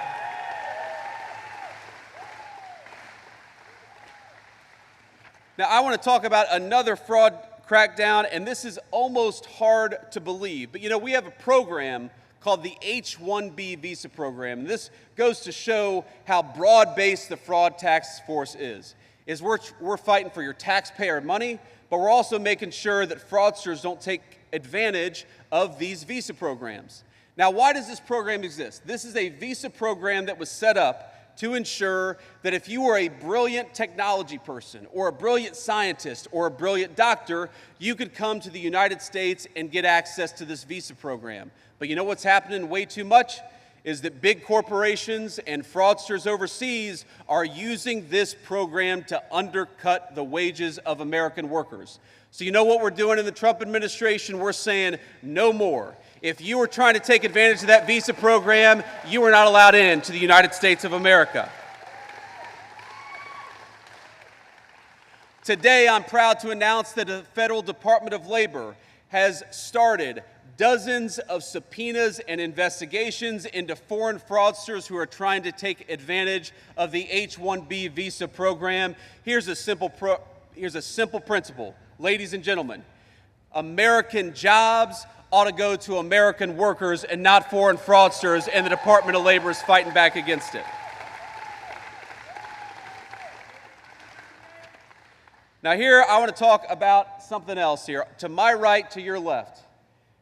Now, I want to talk about another fraud crackdown, and this is almost hard to believe. But, you know, we have a program called the H-1B visa program. And this goes to show how broad-based the fraud task force is we're fighting for your taxpayer money, but we're also making sure that fraudsters don't take advantage of these visa programs. Now, why does this program exist? This is a visa program that was set up to ensure that if you were a brilliant technology person or a brilliant scientist or a brilliant doctor, you could come to the United States and get access to this visa program. But you know what's happening way too much? Is that big corporations and fraudsters overseas are using this program to undercut the wages of American workers. So you know what we're doing in the Trump administration? We're saying no more. If you were trying to take advantage of that visa program, you are not allowed into the United States of America. Today, I'm proud to announce that the Federal Department of Labor has started dozens of subpoenas and investigations into foreign fraudsters who are trying to take advantage of the H-1B visa program. Here's a simple principle. Ladies and gentlemen, American jobs ought to go to American workers and not foreign fraudsters, and the Department of Labor is fighting back against it. Now here, I want to talk about something else here. To my right, to your left.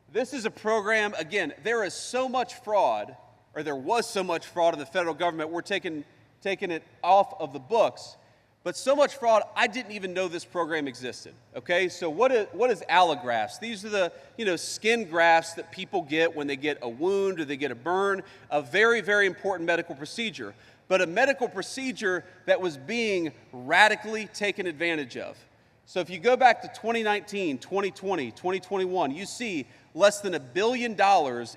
This is a program, again, there is so much fraud, or there was so much fraud in the federal government, we're taking it off of the books. But so much fraud, I didn't even know this program existed, okay? So what is allografts? These are the, skin grafts that people get when they get a wound or they get a burn, a very, very important medical procedure. But a medical procedure that was being radically taken advantage of. So if you go back to 2019, 2020, 2021, you see less than $1 billion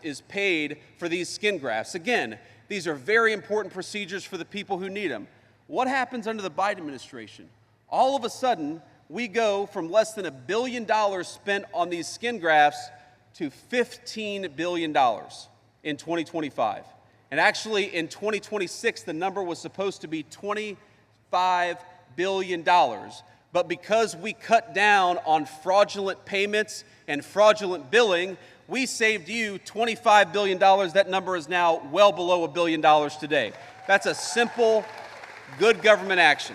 is paid for these skin grafts. Again, these are very important procedures for the people who need them. What happens under the Biden administration? All of a sudden, we go from less than $1 billion spent on these skin grafts to $15 billion in 2025. And actually, in 2026, the number was supposed to be $25 billion. But because we cut down on fraudulent payments and fraudulent billing, we saved you $25 billion. That number is now well below $1 billion today. That's a simple, good government action.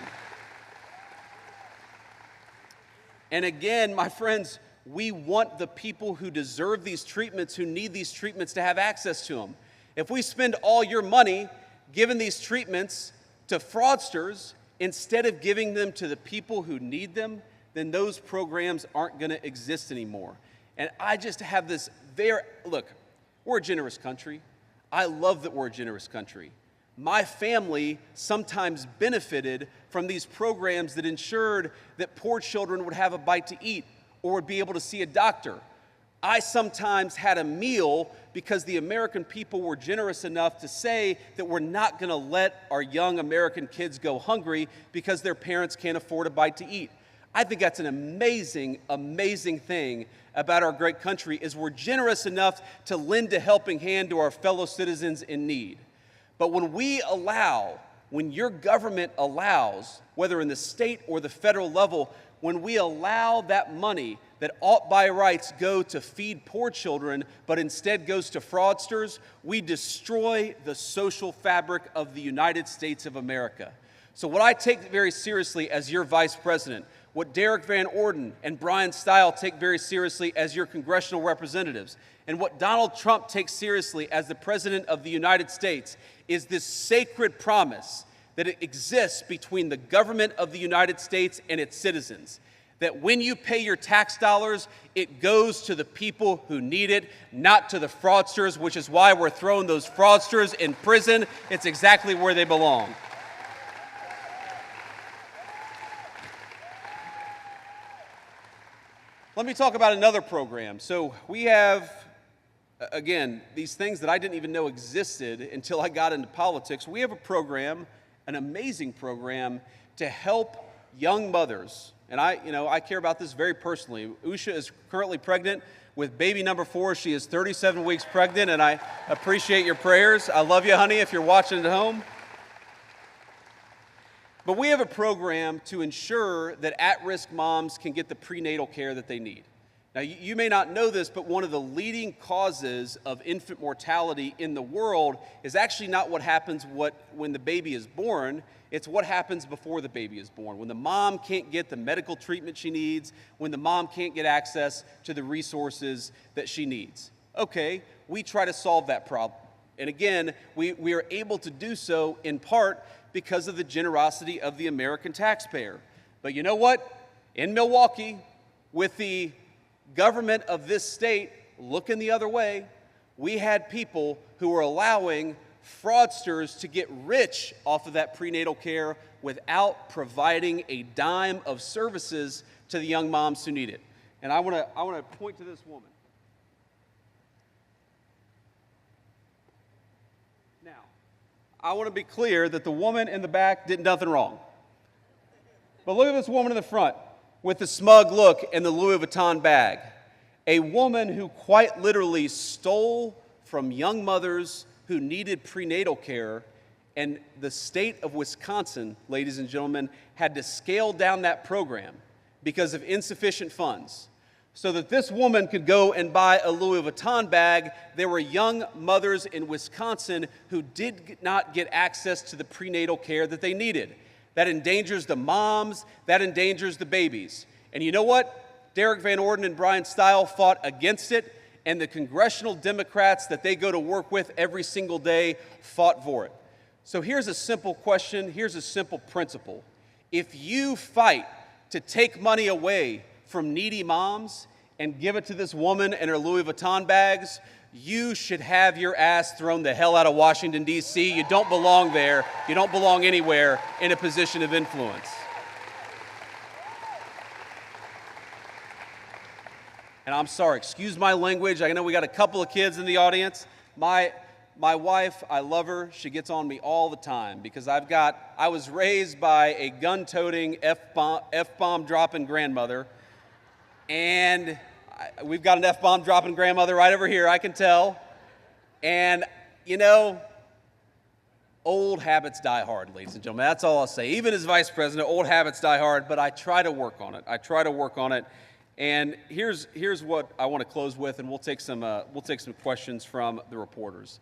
And again, my friends, we want the people who deserve these treatments, who need these treatments, to have access to them. If we spend all your money giving these treatments to fraudsters instead of giving them to the people who need them, then those programs aren't going to exist anymore. And I just have this look, we're a generous country. I love that we're a generous country. My family sometimes benefited from these programs that ensured that poor children would have a bite to eat or would be able to see a doctor. I sometimes had a meal because the American people were generous enough to say that we're not going to let our young American kids go hungry because their parents can't afford a bite to eat. I think that's an amazing, amazing thing about our great country is we're generous enough to lend a helping hand to our fellow citizens in need. But when your government allows, whether in the state or the federal level, when we allow that money that ought by rights go to feed poor children, but instead goes to fraudsters, we destroy the social fabric of the United States of America. So what I take very seriously as your vice president, what Derek Van Orden and Brian Stile take very seriously as your congressional representatives, and what Donald Trump takes seriously as the President of the United States is this sacred promise that it exists between the government of the United States and its citizens. That when you pay your tax dollars, it goes to the people who need it, not to the fraudsters, which is why we're throwing those fraudsters in prison. It's exactly where they belong. Let me talk about another program. So we have, again, these things that I didn't even know existed until I got into politics. We have a program, an amazing program, to help young mothers. And I care about this very personally. Usha is currently pregnant with baby number 4. She is 37 weeks pregnant, and I appreciate your prayers. I love you, honey, if you're watching at home. But we have a program to ensure that at-risk moms can get the prenatal care that they need. Now, you may not know this, but one of the leading causes of infant mortality in the world is actually not what happens when the baby is born. It's what happens before the baby is born, when the mom can't get the medical treatment she needs, when the mom can't get access to the resources that she needs. Okay, we try to solve that problem. And again, we are able to do so in part because of the generosity of the American taxpayer. But you know what? In Milwaukee, with the government of this state looking the other way, we had people who were allowing fraudsters to get rich off of that prenatal care without providing a dime of services to the young moms who need it. And I want to point to this woman. Now, I want to be clear that the woman in the back did nothing wrong. But look at this woman in the front with the smug look and the Louis Vuitton bag. A woman who quite literally stole from young mothers who needed prenatal care, and the state of Wisconsin, ladies and gentlemen, had to scale down that program because of insufficient funds. So that this woman could go and buy a Louis Vuitton bag, there were young mothers in Wisconsin who did not get access to the prenatal care that they needed. That endangers the moms, that endangers the babies. And you know what? Derek Van Orden and Brian Stile fought against it, and the congressional Democrats that they go to work with every single day fought for it. So here's a simple question, here's a simple principle. If you fight to take money away from needy moms and give it to this woman and her Louis Vuitton bags, you should have your ass thrown the hell out of Washington, D.C. You don't belong there. You don't belong anywhere in a position of influence. And I'm sorry, excuse my language. I know we got a couple of kids in the audience. My wife, I love her. She gets on me all the time because I was raised by a gun-toting, F-bomb dropping grandmother. And we've got an F-bomb dropping grandmother right over here, I can tell. And, you know, old habits die hard, ladies and gentlemen. That's all I'll say. Even as vice president, old habits die hard, but I try to work on it. And here's what I want to close with, and we'll take some questions from the reporters.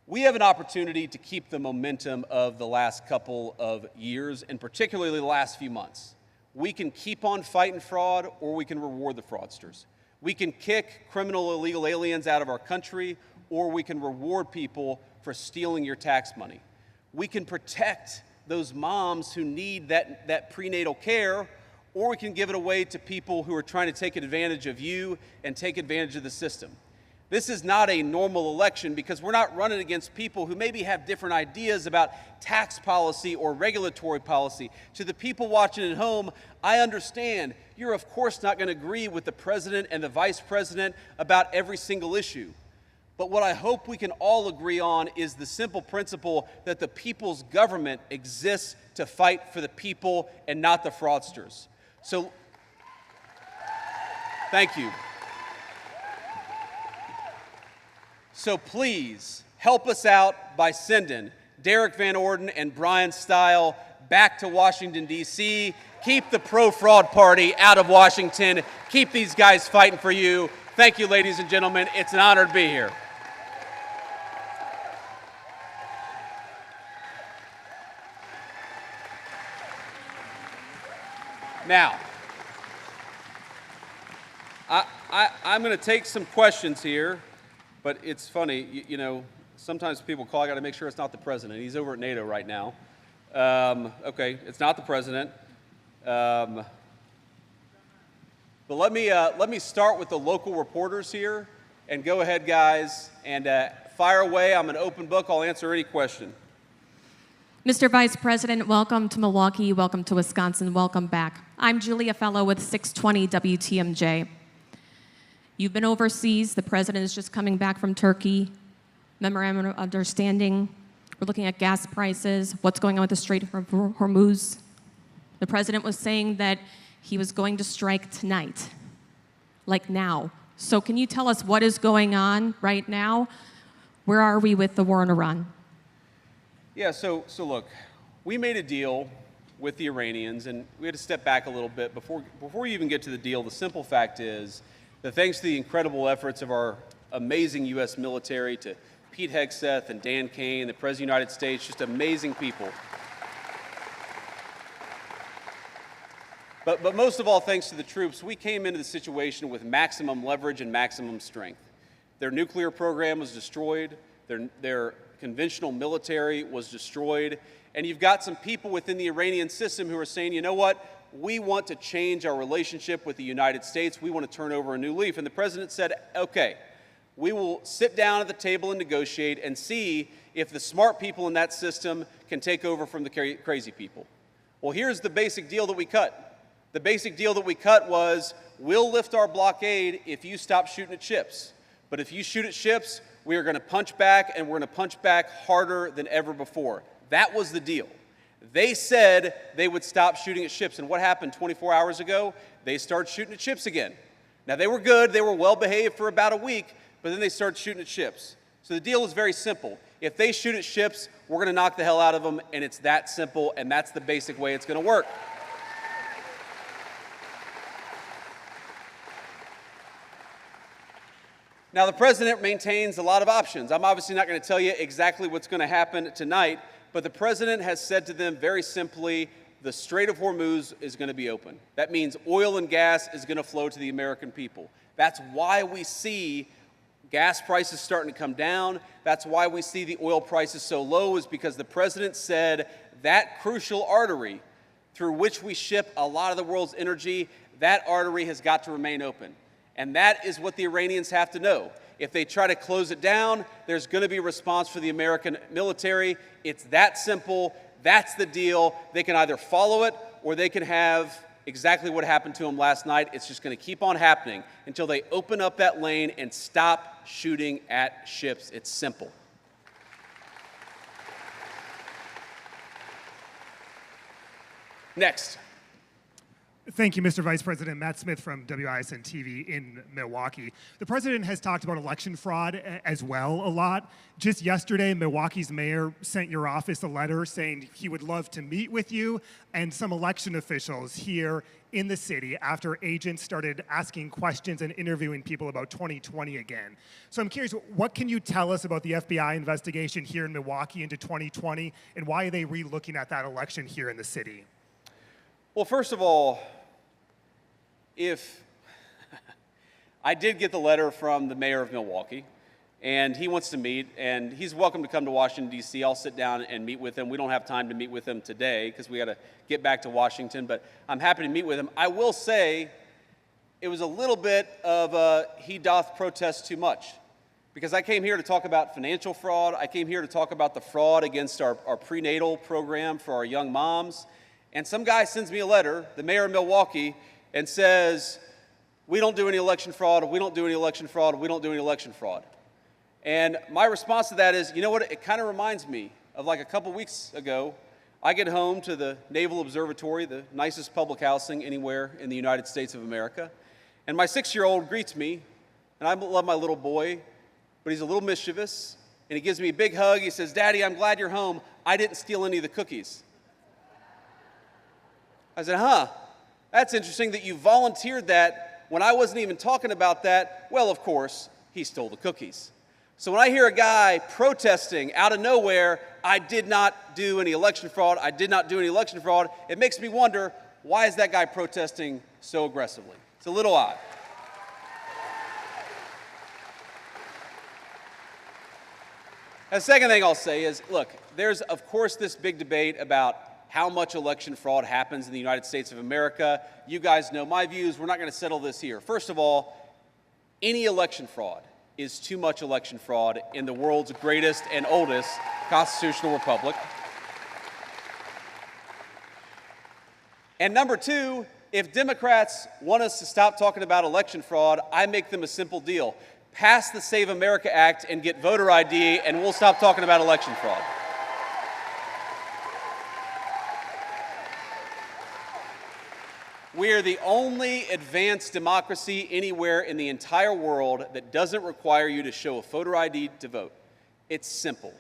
We have an opportunity to keep the momentum of the last couple of years, and particularly the last few months. We can keep on fighting fraud, or we can reward the fraudsters. We can kick criminal illegal aliens out of our country, or we can reward people for stealing your tax money. We can protect those moms who need that prenatal care, or we can give it away to people who are trying to take advantage of you and take advantage of the system. This is not a normal election because we're not running against people who maybe have different ideas about tax policy or regulatory policy. To the people watching at home, I understand you're of course not going to agree with the president and the vice president about every single issue. But what I hope we can all agree on is the simple principle that the people's government exists to fight for the people and not the fraudsters. So, thank you. So please help us out by sending Derek Van Orden and Brian Stile back to Washington, D.C. Keep the pro-fraud party out of Washington. Keep these guys fighting for you. Thank you, ladies and gentlemen. It's an honor to be here. Now, I'm going to take some questions here, but it's funny, you know, sometimes people call, I got to make sure it's not the president. He's over at NATO right now. Okay, it's not the president. But let me start with the local reporters here, and go ahead, guys, and fire away. I'm an open book. I'll answer any question. Mr. Vice President, welcome to Milwaukee, welcome to Wisconsin, welcome back. I'm Julia Fellow with 620 WTMJ. You've been overseas, the president is just coming back from Turkey, memorandum of understanding, we're looking at gas prices, what's going on with the Strait of Hormuz. The president was saying that he was going to strike tonight, like now. So can you tell us what is going on right now? Where are we with the war in Iran? Yeah, so look, we made a deal with the Iranians, and we had to step back a little bit. Before you even get to the deal, the simple fact is that thanks to the incredible efforts of our amazing U.S. military, to Pete Hegseth and Dan Kane, the President of the United States, just amazing people. But most of all, thanks to the troops, we came into the situation with maximum leverage and maximum strength. Their nuclear program was destroyed. Their conventional military was destroyed. And you've got some people within the Iranian system who are saying, you know what? We want to change our relationship with the United States. We want to turn over a new leaf. And the president said, okay, we will sit down at the table and negotiate and see if the smart people in that system can take over from the crazy people. Well, here's the basic deal that we cut. The basic deal that we cut was, we'll lift our blockade if you stop shooting at ships. But if you shoot at ships, we are going to punch back, and we're going to punch back harder than ever before. That was the deal. They said they would stop shooting at ships, and what happened 24 hours ago? They started shooting at ships again. Now, they were good. They were well-behaved for about a week, but then they started shooting at ships. So the deal is very simple. If they shoot at ships, we're going to knock the hell out of them, and it's that simple, and that's the basic way it's going to work. Now, the president maintains a lot of options. I'm obviously not going to tell you exactly what's going to happen tonight, but the president has said to them very simply, the Strait of Hormuz is going to be open. That means oil and gas is going to flow to the American people. That's why we see gas prices starting to come down. That's why we see the oil prices so low, is because the president said that crucial artery through which we ship a lot of the world's energy, that artery has got to remain open. And that is what the Iranians have to know. If they try to close it down, there's going to be a response for the American military. It's that simple. That's the deal. They can either follow it, or they can have exactly what happened to them last night. It's just going to keep on happening until they open up that lane and stop shooting at ships. It's simple. Next. Thank you, Mr. Vice President. Matt Smith from WISN TV in Milwaukee. The president has talked about election fraud as well a lot. Just yesterday, Milwaukee's mayor sent your office a letter saying he would love to meet with you and some election officials here in the city after agents started asking questions and interviewing people about 2020 again. So I'm curious, what can you tell us about the FBI investigation here in Milwaukee into 2020, and why are they re-looking at that election here in the city? Well, first of all, if I did get the letter from the mayor of Milwaukee, and he wants to meet, and he's welcome to come to Washington, D.C. I'll sit down and meet with him. We don't have time to meet with him today because we got to get back to Washington, but I'm happy to meet with him. I will say it was a little bit of he doth protest too much. because I came here to talk about financial fraud. I came here to talk about the fraud against our prenatal program for our young moms. And some guy sends me a letter, the mayor of Milwaukee, and says, we don't do any election fraud, we don't do any election fraud, we don't do any election fraud. And my response to that is, you know what, it kind of reminds me of like a couple weeks ago, I get home to the Naval Observatory, the nicest public housing anywhere in the United States of America, and my 6-year-old greets me, and I love my little boy, but he's a little mischievous, and he gives me a big hug. He says, Daddy, I'm glad you're home. I didn't steal any of the cookies. I said, huh, that's interesting that you volunteered that when I wasn't even talking about that. Well, of course, he stole the cookies. So when I hear a guy protesting out of nowhere, I did not do any election fraud, I did not do any election fraud, it makes me wonder, why is that guy protesting so aggressively? It's a little odd. The second thing I'll say is, look, there's of course this big debate about how much election fraud happens in the United States of America. You guys know my views. We're not going to settle this here. First of all, any election fraud is too much election fraud in the world's greatest and oldest constitutional republic. And number two, if Democrats want us to stop talking about election fraud, I make them a simple deal. Pass the Save America Act and get voter ID, and we'll stop talking about election fraud. We are the only advanced democracy anywhere in the entire world that doesn't require you to show a voter ID to vote. It's simple.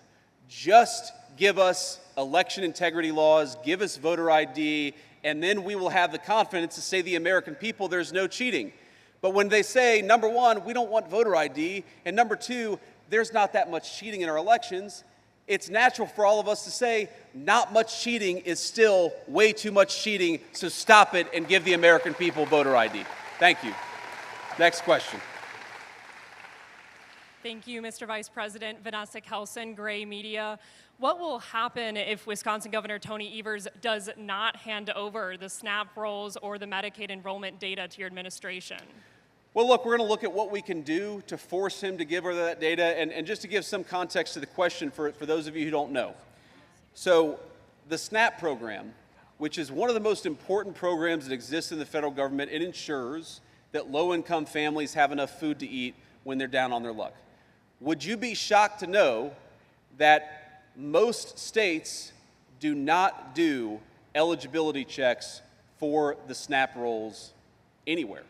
Just give us election integrity laws, give us voter ID, and then we will have the confidence to say to the American people there's no cheating. But when they say, number one, we don't want voter ID, and number two, there's not that much cheating in our elections, it's natural for all of us to say, not much cheating is still way too much cheating, so stop it and give the American people voter ID. Thank you. Next question. Thank you, Mr. Vice President. Vanessa Kelson, Gray Media. What will happen if Wisconsin Governor Tony Evers does not hand over the SNAP rolls or the Medicaid enrollment data to your administration? Well, look, we're going to look at what we can do to force him to give her that data, and just to give some context to the question for those of you who don't know. So the SNAP program, which is one of the most important programs that exists in the federal government, it ensures that low-income families have enough food to eat when they're down on their luck. Would you be shocked to know that most states do not do eligibility checks for the SNAP rolls anywhere?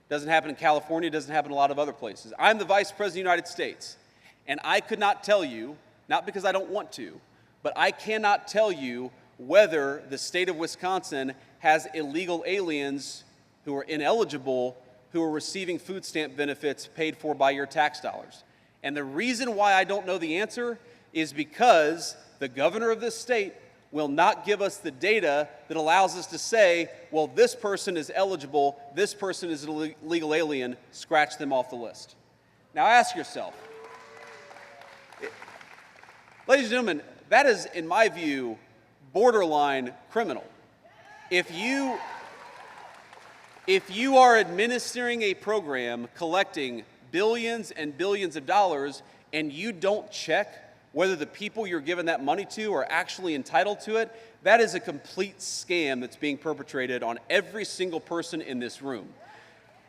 Doesn't happen in California, doesn't happen in a lot of other places. I'm the Vice President of the United States, and I could not tell you, not because I don't want to, but I cannot tell you whether the state of Wisconsin has illegal aliens who are ineligible, who are receiving food stamp benefits paid for by your tax dollars. And the reason why I don't know the answer is because the governor of this state will not give us the data that allows us to say, well, this person is eligible, this person is an illegal alien, scratch them off the list. Now ask yourself, ladies and gentlemen, that is, in my view, borderline criminal. If you are administering a program collecting billions and billions of dollars and you don't check whether the people you're giving that money to are actually entitled to it, that is a complete scam that's being perpetrated on every single person in this room.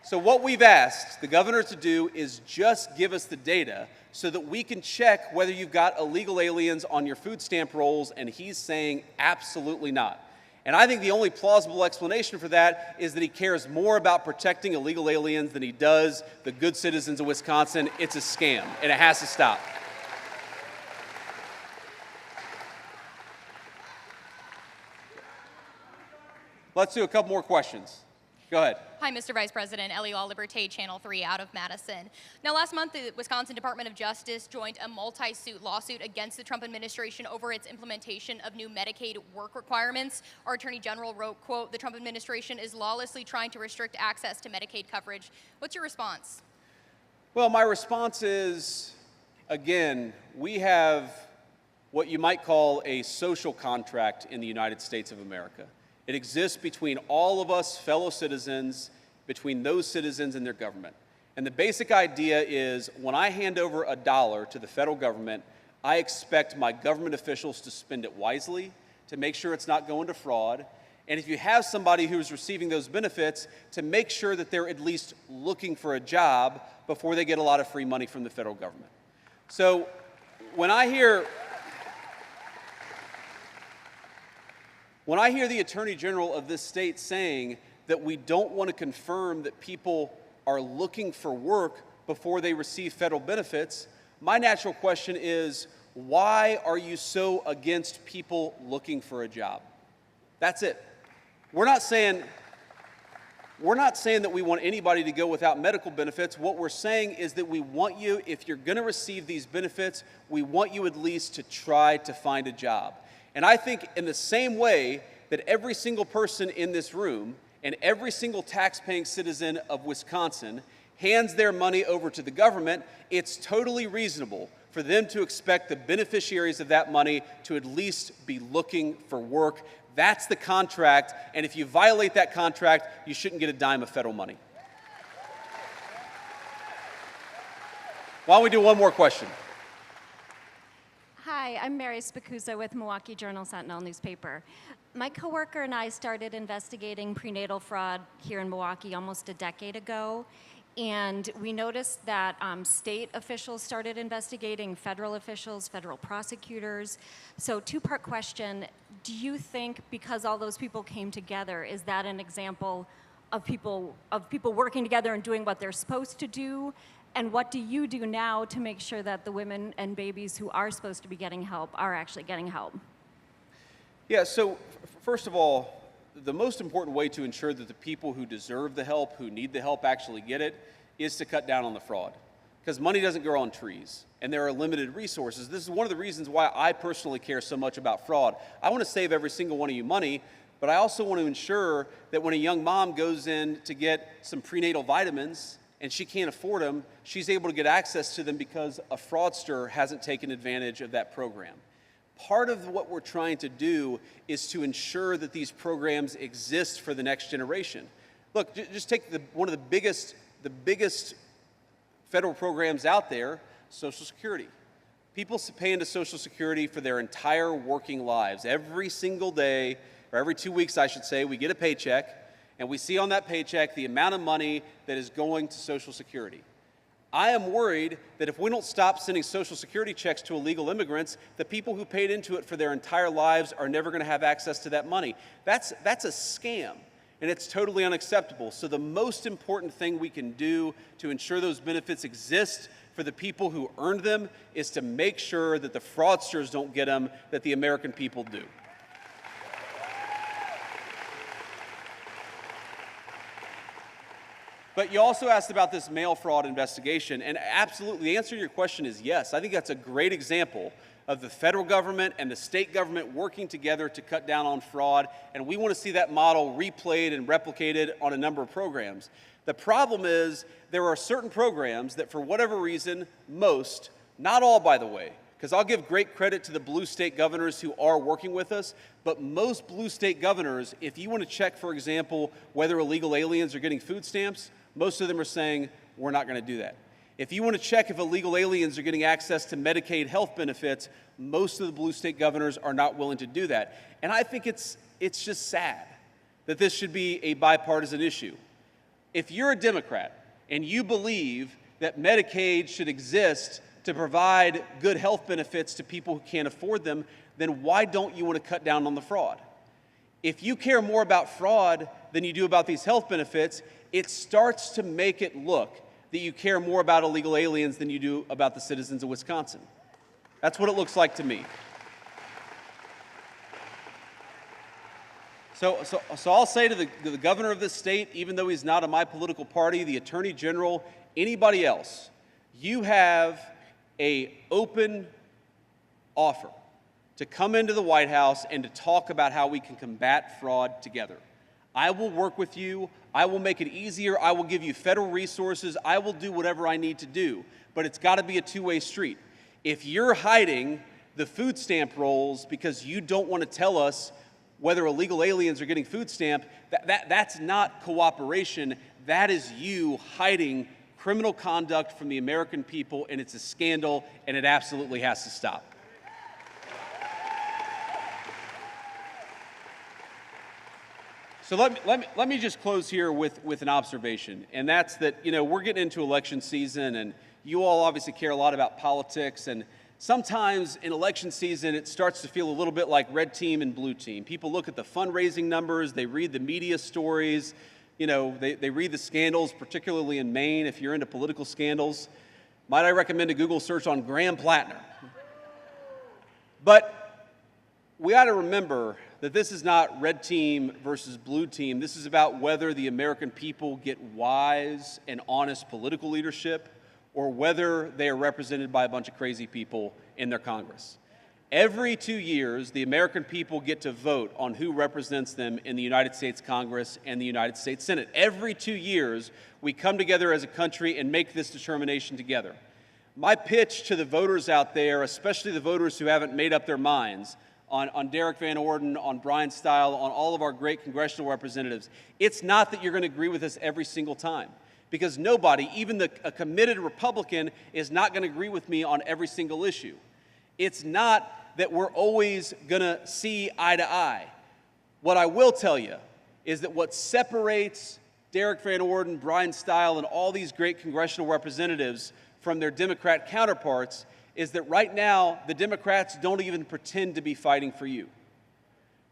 So what we've asked the governor to do is just give us the data so that we can check whether you've got illegal aliens on your food stamp rolls, and he's saying absolutely not. And I think the only plausible explanation for that is that he cares more about protecting illegal aliens than he does the good citizens of Wisconsin. It's a scam, and it has to stop. Let's do a couple more questions. Go ahead. Hi, Mr. Vice President. Eliel Liberté, Channel 3 out of Madison. Now, last month, the Wisconsin Department of Justice joined a multi-suit lawsuit against the Trump administration over its implementation of new Medicaid work requirements. Our Attorney General wrote, quote, "The Trump administration is lawlessly trying to restrict access to Medicaid coverage." What's your response? Well, my response is, again, we have what you might call a social contract in the United States of America. It exists between all of us fellow citizens, between those citizens and their government. And the basic idea is when I hand over $1 to the federal government, I expect my government officials to spend it wisely, to make sure it's not going to fraud. And if you have somebody who's receiving those benefits, to make sure that they're at least looking for a job before they get a lot of free money from the federal government. So when I hear the Attorney General of this state saying that we don't want to confirm that people are looking for work before they receive federal benefits, my natural question is, why are you so against people looking for a job? That's it. We're not saying that we want anybody to go without medical benefits. What we're saying is that we want you, if you're going to receive these benefits, we want you at least to try to find a job. And I think in the same way that every single person in this room and every single tax-paying citizen of Wisconsin hands their money over to the government, it's totally reasonable for them to expect the beneficiaries of that money to at least be looking for work. That's the contract, and if you violate that contract, you shouldn't get a dime of federal money. Why don't we do one more question? Hi, I'm Mary Spicuzza with Milwaukee Journal-Sentinel newspaper. My coworker and I started investigating prenatal fraud here in Milwaukee almost a decade ago, and we noticed that state officials started investigating, federal officials, federal prosecutors. So two-part question, do you think because all those people came together, is that an example of people working together and doing what they're supposed to do? And what do you do now to make sure that the women and babies who are supposed to be getting help are actually getting help? Yeah, so first of all, the most important way to ensure that the people who deserve the help, who need the help, actually get it, is to cut down on the fraud. Because money doesn't grow on trees, and there are limited resources. This is one of the reasons why I personally care so much about fraud. I want to save every single one of you money, but I also want to ensure that when a young mom goes in to get some prenatal vitamins and she can't afford them, she's able to get access to them because a fraudster hasn't taken advantage of that program. Part of what we're trying to do is to ensure that these programs exist for the next generation. Look, just take one of the biggest federal programs out there, Social Security. People pay into Social Security for their entire working lives. Every single day, or every 2 weeks, I should say, we get a paycheck, and we see on that paycheck the amount of money that is going to Social Security. I am worried that if we don't stop sending Social Security checks to illegal immigrants, the people who paid into it for their entire lives are never going to have access to that money. That's a scam, and it's totally unacceptable. So the most important thing we can do to ensure those benefits exist for the people who earned them is to make sure that the fraudsters don't get them, that the American people do. But you also asked about this mail fraud investigation, and absolutely, the answer to your question is yes. I think that's a great example of the federal government and the state government working together to cut down on fraud, and we want to see that model replayed and replicated on a number of programs. The problem is there are certain programs that for whatever reason, most, not all by the way, because I'll give great credit to the blue state governors who are working with us, but most blue state governors, if you want to check, for example, whether illegal aliens are getting food stamps, most of them are saying, we're not going to do that. If you want to check if illegal aliens are getting access to Medicaid health benefits, most of the blue state governors are not willing to do that. And I think it's just sad that this should be a bipartisan issue. If you're a Democrat and you believe that Medicaid should exist to provide good health benefits to people who can't afford them, then why don't you want to cut down on the fraud? If you care more about fraud than you do about these health benefits, it starts to make it look that you care more about illegal aliens than you do about the citizens of Wisconsin. That's what it looks like to me. So I'll say to the governor of this state, even though he's not of my political party, the attorney general, anybody else, you have an open offer to come into the White House and to talk about how we can combat fraud together. I will work with you. I will make it easier. I will give you federal resources. I will do whatever I need to do. But it's got to be a two-way street. If you're hiding the food stamp rolls because you don't want to tell us whether illegal aliens are getting food stamp, that's not cooperation. That is you hiding criminal conduct from the American people, and it's a scandal, and it absolutely has to stop. So let me just close here with an observation, and that's that, we're getting into election season, and you all obviously care a lot about politics, and sometimes in election season it starts to feel a little bit like red team and blue team. People look at the fundraising numbers, they read the media stories, they read the scandals, particularly in Maine, if you're into political scandals. Might I recommend a Google search on Graham Plattner? But we ought to remember that this is not red team versus blue team. This is about whether the American people get wise and honest political leadership or whether they are represented by a bunch of crazy people in their Congress. Every 2 years, the American people get to vote on who represents them in the United States Congress and the United States Senate. Every 2 years, we come together as a country and make this determination together. My pitch to the voters out there, especially the voters who haven't made up their minds, on Derek Van Orden, on Brian Stile, on all of our great congressional representatives, it's not that you're going to agree with us every single time. Because nobody, even a committed Republican, is not going to agree with me on every single issue. It's not that we're always going to see eye to eye. What I will tell you is that what separates Derek Van Orden, Brian Stile, and all these great congressional representatives from their Democrat counterparts is that right now, the Democrats don't even pretend to be fighting for you.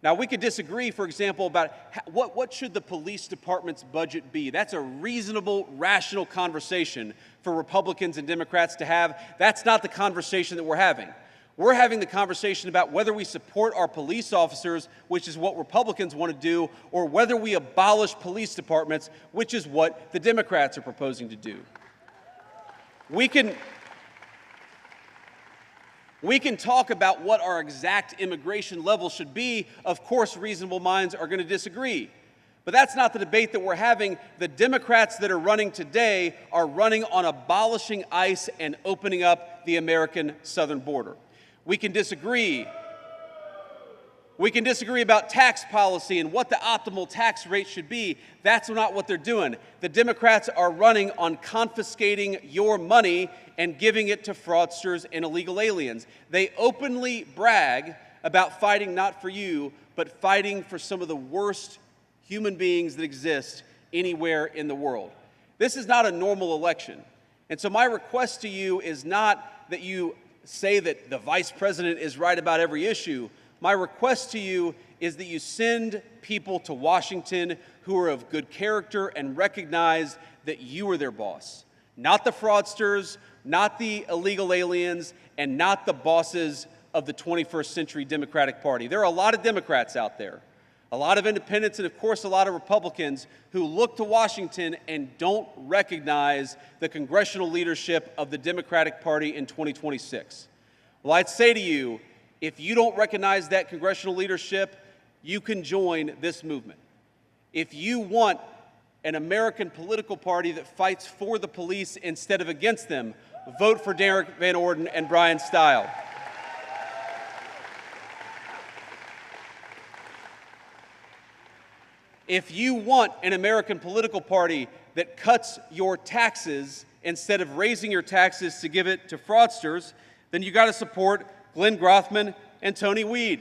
Now, we could disagree, for example, about what should the police department's budget be. That's a reasonable, rational conversation for Republicans and Democrats to have. That's not the conversation that we're having. We're having the conversation about whether we support our police officers, which is what Republicans want to do, or whether we abolish police departments, which is what the Democrats are proposing to do. We can talk about what our exact immigration level should be. Of course, reasonable minds are going to disagree. But that's not the debate that we're having. The Democrats that are running today are running on abolishing ICE and opening up the American southern border. We can disagree. We can disagree about tax policy and what the optimal tax rate should be. That's not what they're doing. The Democrats are running on confiscating your money and giving it to fraudsters and illegal aliens. They openly brag about fighting not for you, but fighting for some of the worst human beings that exist anywhere in the world. This is not a normal election. And so my request to you is not that you say that the vice president is right about every issue. My request to you is that you send people to Washington who are of good character and recognize that you are their boss. Not the fraudsters, not the illegal aliens, and not the bosses of the 21st century Democratic Party. There are a lot of Democrats out there, a lot of independents, and of course a lot of Republicans who look to Washington and don't recognize the congressional leadership of the Democratic Party in 2026. Well, I'd say to you, if you don't recognize that congressional leadership, you can join this movement. If you want an American political party that fights for the police instead of against them, vote for Derek Van Orden and Brian Stile. If you want an American political party that cuts your taxes instead of raising your taxes to give it to fraudsters, then you got to support Glenn Grothman and Tony Weed.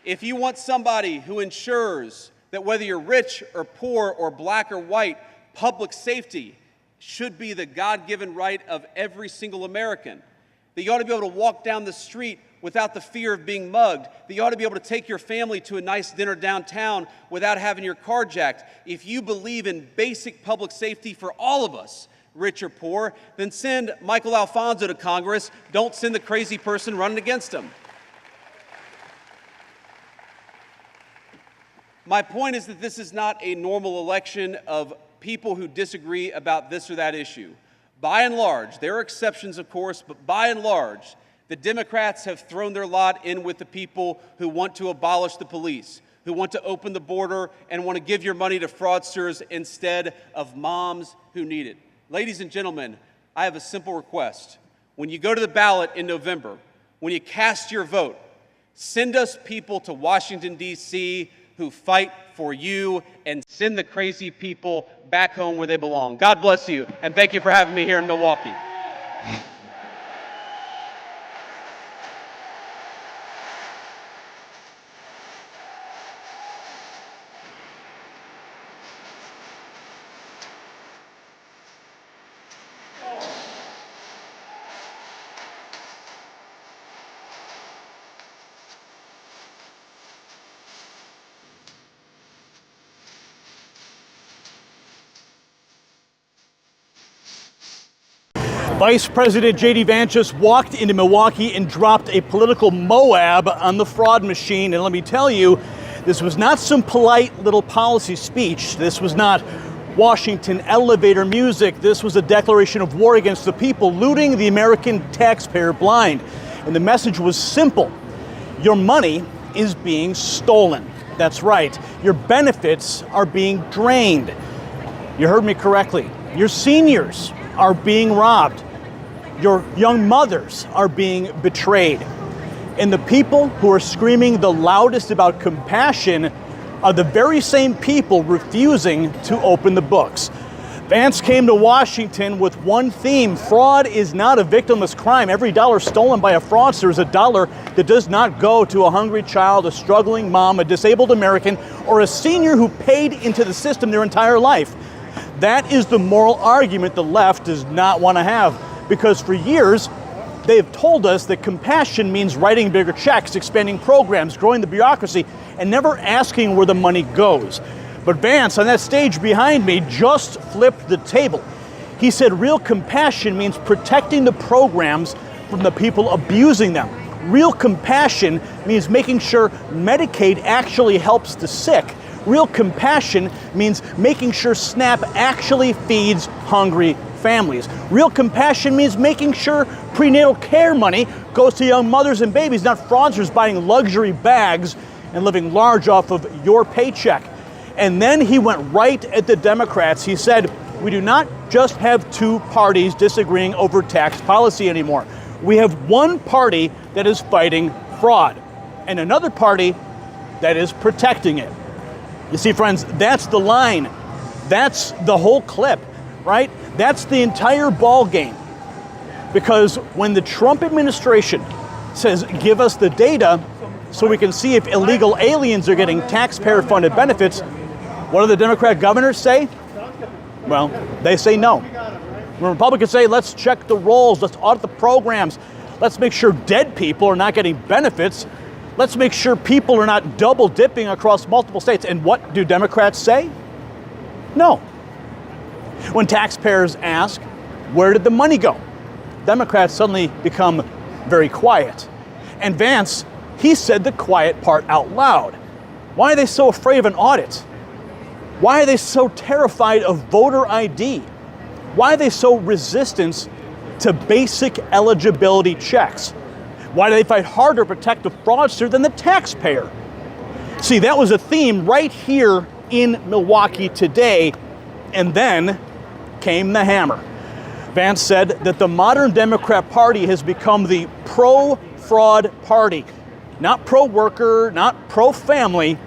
If you want somebody who ensures that whether you're rich or poor or black or white, public safety should be the God-given right of every single American, that you ought to be able to walk down the street without the fear of being mugged, that you ought to be able to take your family to a nice dinner downtown without having your car jacked. If you believe in basic public safety for all of us, rich or poor, then send Michael Alfonso to Congress. Don't send the crazy person running against him. My point is that this is not a normal election of people who disagree about this or that issue. By and large, there are exceptions, of course, but by and large, the Democrats have thrown their lot in with the people who want to abolish the police, who want to open the border and want to give your money to fraudsters instead of moms who need it. Ladies and gentlemen, I have a simple request. When you go to the ballot in November, when you cast your vote, send us people to Washington, D.C. who fight for you and send the crazy people back home where they belong. God bless you, and thank you for having me here in Milwaukee. Vice President JD Vance just walked into Milwaukee and dropped a political Moab on the fraud machine. And let me tell you, this was not some polite little policy speech. This was not Washington elevator music. This was a declaration of war against the people looting the American taxpayer blind. And the message was simple. Your money is being stolen. That's right. Your benefits are being drained. You heard me correctly. Your seniors are being robbed. Your young mothers are being betrayed. And the people who are screaming the loudest about compassion are the very same people refusing to open the books. Vance came to Washington with one theme: fraud is not a victimless crime. Every dollar stolen by a fraudster is a dollar that does not go to a hungry child, a struggling mom, a disabled American, or a senior who paid into the system their entire life. That is the moral argument the left does not want to have, because for years they've told us that compassion means writing bigger checks, expanding programs, growing the bureaucracy, and never asking where the money goes. But Vance, on that stage behind me, just flipped the table. He said real compassion means protecting the programs from the people abusing them. Real compassion means making sure Medicaid actually helps the sick. Real compassion means making sure SNAP actually feeds hungry families. Real compassion means making sure prenatal care money goes to young mothers and babies, not fraudsters buying luxury bags and living large off of your paycheck. And then he went right at the Democrats. He said, we do not just have two parties disagreeing over tax policy anymore. We have one party that is fighting fraud and another party that is protecting it. You see, friends, that's the line. That's the whole clip, right? That's the entire ball game. Because when the Trump administration says, give us the data so we can see if illegal aliens are getting taxpayer-funded benefits, what do the Democrat governors say? Well, they say no. When Republicans say, let's check the rolls, let's audit the programs, let's make sure dead people are not getting benefits, let's make sure people are not double dipping across multiple states. And what do Democrats say? No. When taxpayers ask, where did the money go? Democrats suddenly become very quiet. And Vance, he said the quiet part out loud. Why are they so afraid of an audit? Why are they so terrified of voter ID? Why are they so resistant to basic eligibility checks? Why do they fight harder to protect the fraudster than the taxpayer? See, that was a theme right here in Milwaukee today, and then came the hammer. Vance said that the modern Democrat Party has become the pro-fraud party. Not pro-worker, not pro-family,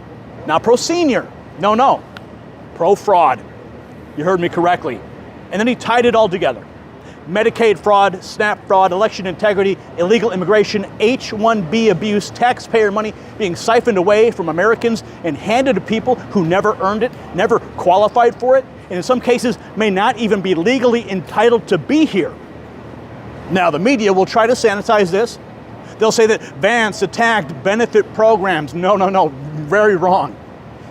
not pro-senior. No. Pro-fraud. You heard me correctly. And then he tied it all together. Medicaid fraud, SNAP fraud, election integrity, illegal immigration, H-1B abuse, taxpayer money being siphoned away from Americans and handed to people who never earned it, never qualified for it, and in some cases may not even be legally entitled to be here. Now, the media will try to sanitize this. They'll say that Vance attacked benefit programs. No, very wrong.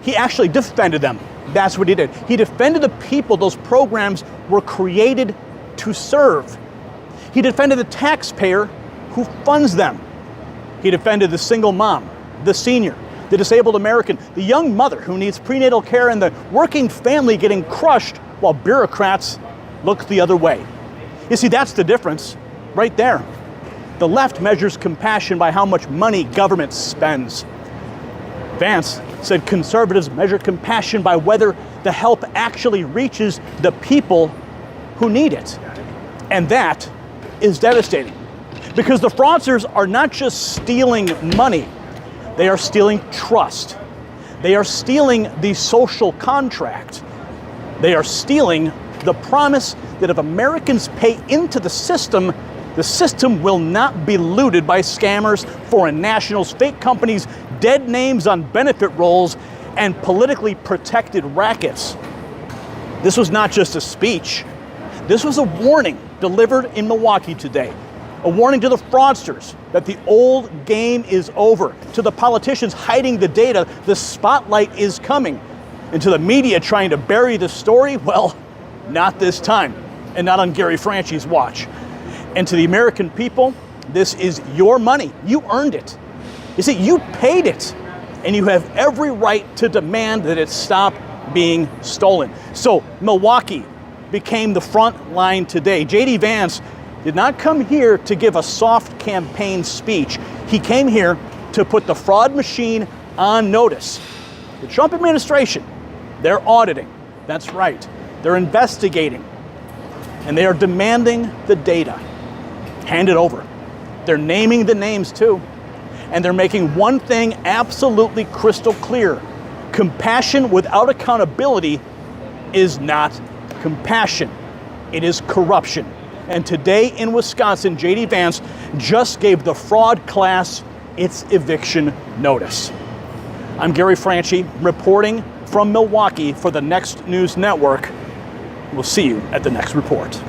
He actually defended them. That's what he did. He defended the people those programs were created to serve. He defended the taxpayer who funds them. He defended the single mom, the senior, the disabled American, the young mother who needs prenatal care, and the working family getting crushed while bureaucrats look the other way. You see, that's the difference right there. The left measures compassion by how much money government spends. Vance said conservatives measure compassion by whether the help actually reaches the people who need it. And that is devastating, because the fraudsters are not just stealing money, they are stealing trust. They are stealing the social contract. They are stealing the promise that if Americans pay into the system will not be looted by scammers, foreign nationals, fake companies, dead names on benefit rolls, and politically protected rackets. This was not just a speech. This was a warning delivered in Milwaukee today. A warning to the fraudsters that the old game is over. To the politicians hiding the data, the spotlight is coming. And to the media trying to bury the story, well, not this time, and not on Gary Franchi's watch. And to the American people, this is your money. You earned it. You see, you paid it, and you have every right to demand that it stop being stolen. So Milwaukee became the front line today. JD Vance did not come here to give a soft campaign speech. He came here to put the fraud machine on notice. The Trump administration, they're auditing. That's right. They're investigating. And they are demanding the data. Hand it over. They're naming the names too. And they're making one thing absolutely crystal clear. Compassion without accountability is not compassion. It is corruption. And today in Wisconsin, JD Vance just gave the fraud class its eviction notice. I'm Gary Franchi, reporting from Milwaukee for the Next News Network. We'll see you at the next report.